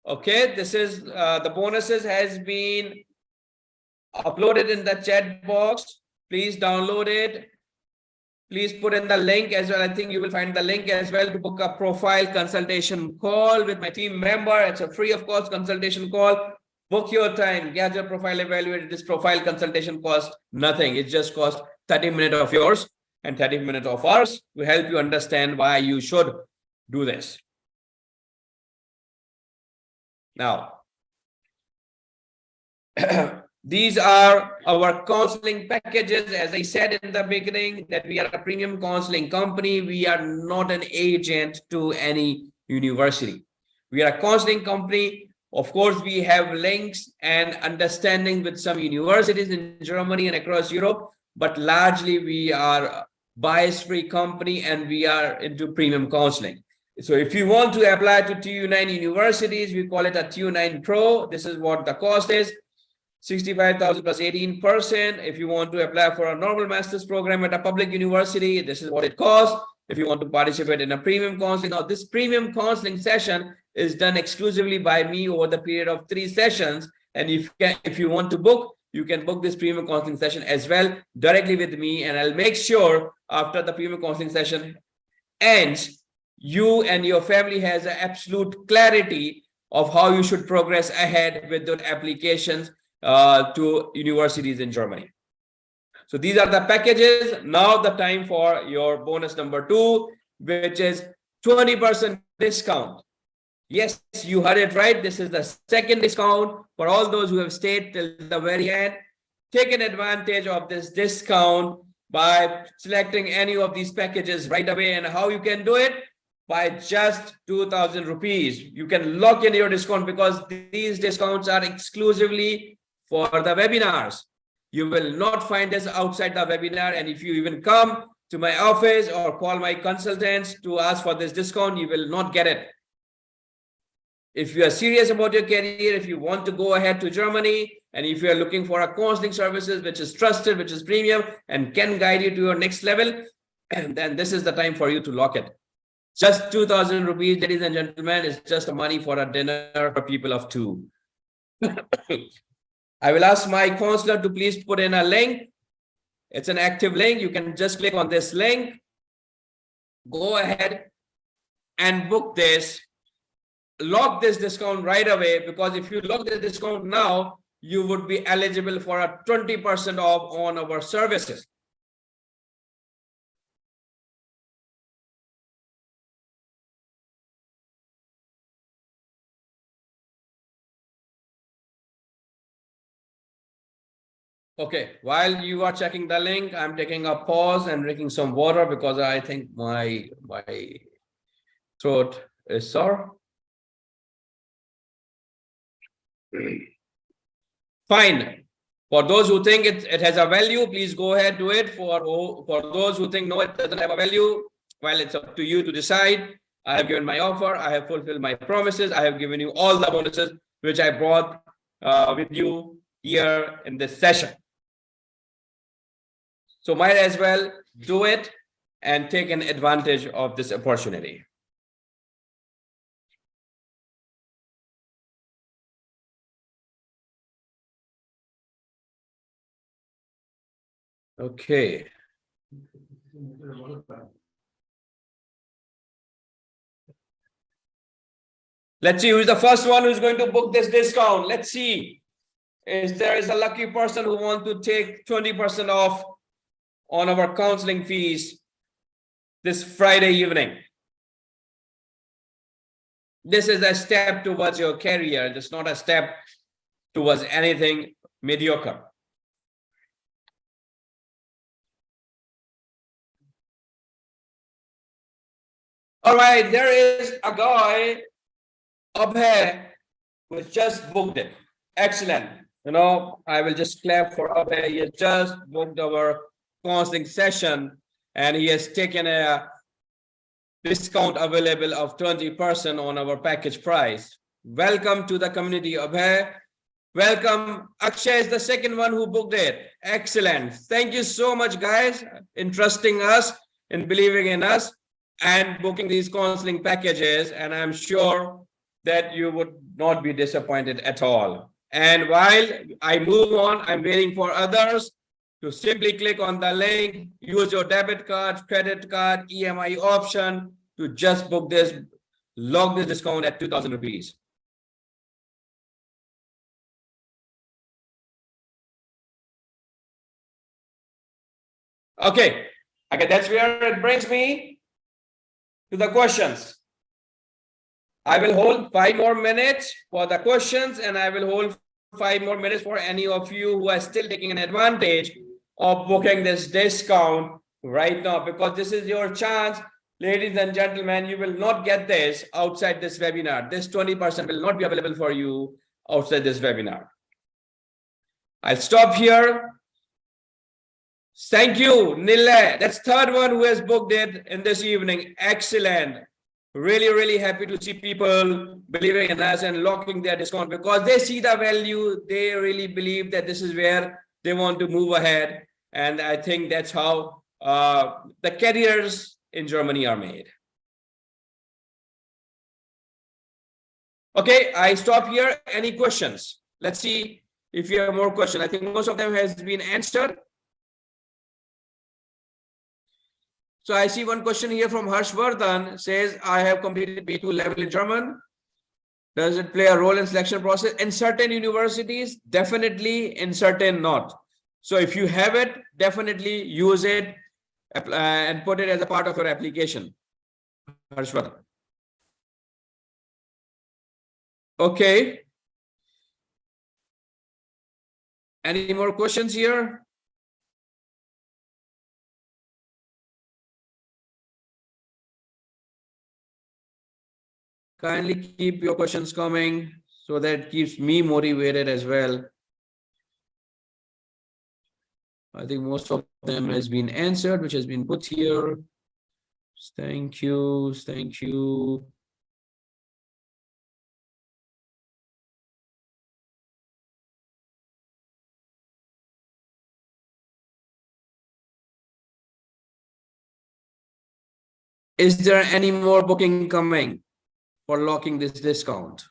Okay, this is the bonuses has been uploaded in the chat box. Please download it. Please put in the link as well. I think you will find the link as well to book a profile consultation call with my team member. It's a free of cost consultation call. Book your time, get your profile evaluated. This profile consultation costs nothing. It just costs 30 minutes of yours and 30 minutes of ours to help you understand why you should do this. Now, these are our counseling packages. As I said in the beginning, that we are a premium counseling company. We are not an agent to any university. We are a counseling company. Of course, we have links and understanding with some universities in Germany and across Europe, but largely we are a bias-free company and we are into premium counseling. So if you want to apply to TU9 universities, we call it a TU9 Pro. This is what the cost is. 65,000 plus 18%. If you want to apply for a normal master's program at a public university, this is what it costs. If you want to participate in a premium counseling, now this premium counseling session is done exclusively by me over the period of 3 sessions. And if you want to book, you can book this premium counseling session as well directly with me. And I'll make sure after the premium counseling session ends, you and your family has an absolute clarity of how you should progress ahead with your applications to universities in Germany. So these are the packages. Now the time for your bonus number 2, which is 20% discount. Yes, you heard it right. This is the second discount for all those who have stayed till the very end. Take an advantage of this discount by selecting any of these packages right away. And how you can do it? By just 2,000 rupees. You can lock in your discount because these discounts are exclusively for the webinars. You will not find this outside the webinar. And if you even come to my office or call my consultants to ask for this discount, you will not get it. If you are serious about your career, if you want to go ahead to Germany, and if you are looking for a counseling services which is trusted, which is premium, and can guide you to your next level, then this is the time for you to lock it. Just 2,000 rupees, ladies and gentlemen, is just money for a dinner for people of 2. I will ask my counselor to please put in a link. It's an active link. You can just click on this link. Go ahead and book this lock this discount right away, because if you lock the discount now, you would be eligible for a 20% off on our services. Okay, while you are checking the link, I'm taking a pause and drinking some water because I think my throat is sore. Fine. For those who think it has a value, please go ahead, do it. For those who think no, it doesn't have a value, well, it's up to you to decide. I have given my offer. I have fulfilled my promises. I have given you all the bonuses which I brought with you here in this session. So might as well do it and take an advantage of this opportunity. Okay. Let's see who is the first one who's going to book this discount. Let's see if there is a lucky person who wants to take 20% off on our counseling fees this Friday evening. This is a step towards your career. It's not a step towards anything mediocre. All right, there is a guy up here who just booked it. Excellent. You know, I will just clap for up here. He has just booked our counseling session and he has taken a discount available of 20% on our package price. Welcome to the community, Abhay. Welcome. Akshay is the second one who booked it. Excellent. Thank you so much, guys, in trusting us, in believing in us, and booking these counseling packages. And I'm sure that you would not be disappointed at all. And while I move on, I'm waiting for others to simply click on the link, use your debit card, credit card, EMI option to just book this, log this discount at 2,000 rupees. Okay, that's where it brings me to the questions. I will hold 5 more minutes for the questions, and I will hold 5 more minutes for any of you who are still taking an advantage of booking this discount right now, because this is your chance. Ladies and gentlemen, you will not get this outside this webinar. This 20% will not be available for you outside this webinar. I'll stop here. Thank you, Nille. That's third one who has booked it in this evening. Excellent. Really, really happy to see people believing in us and locking their discount because they see the value. They really believe that this is where they want to move ahead. And I think that's how the careers in Germany are made. Okay, I stop here. Any questions? Let's see if you have more questions. I think most of them has been answered. So I see one question here from Harshvardhan, says, I have completed B2 level in German. Does it play a role in selection process? In certain universities, definitely, in certain not. So if you have it, definitely use it and put it as a part of your application. Harshvardhan. Okay. Any more questions here? Kindly keep your questions coming so that keeps me motivated as well. I think most of them has been answered, which has been put here. Thank you. Thank you. Is there any more booking coming for locking this discount?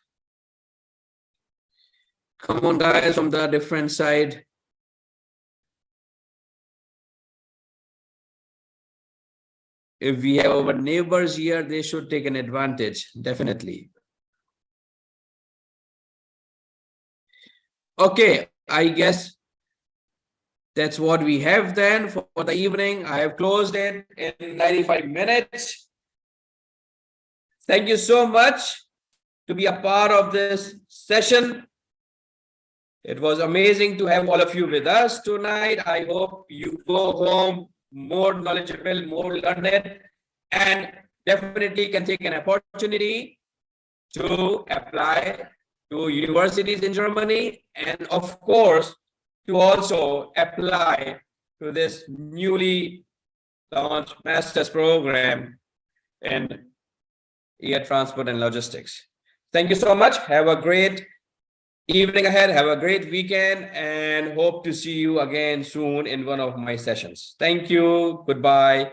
Come on, guys, from the different side. If we have our neighbors here, they should take an advantage, definitely. Okay, I guess that's what we have then for the evening. I have closed it in 95 minutes. Thank you so much to be a part of this session. It was amazing to have all of you with us tonight. I hope you go home more knowledgeable, more learned, and definitely can take an opportunity to apply to universities in Germany, and of course, to also apply to this newly launched master's program in air transport and logistics. Thank you so much. Have a great evening ahead. Have a great weekend, and hope to see you again soon in one of my sessions. Thank you. Goodbye.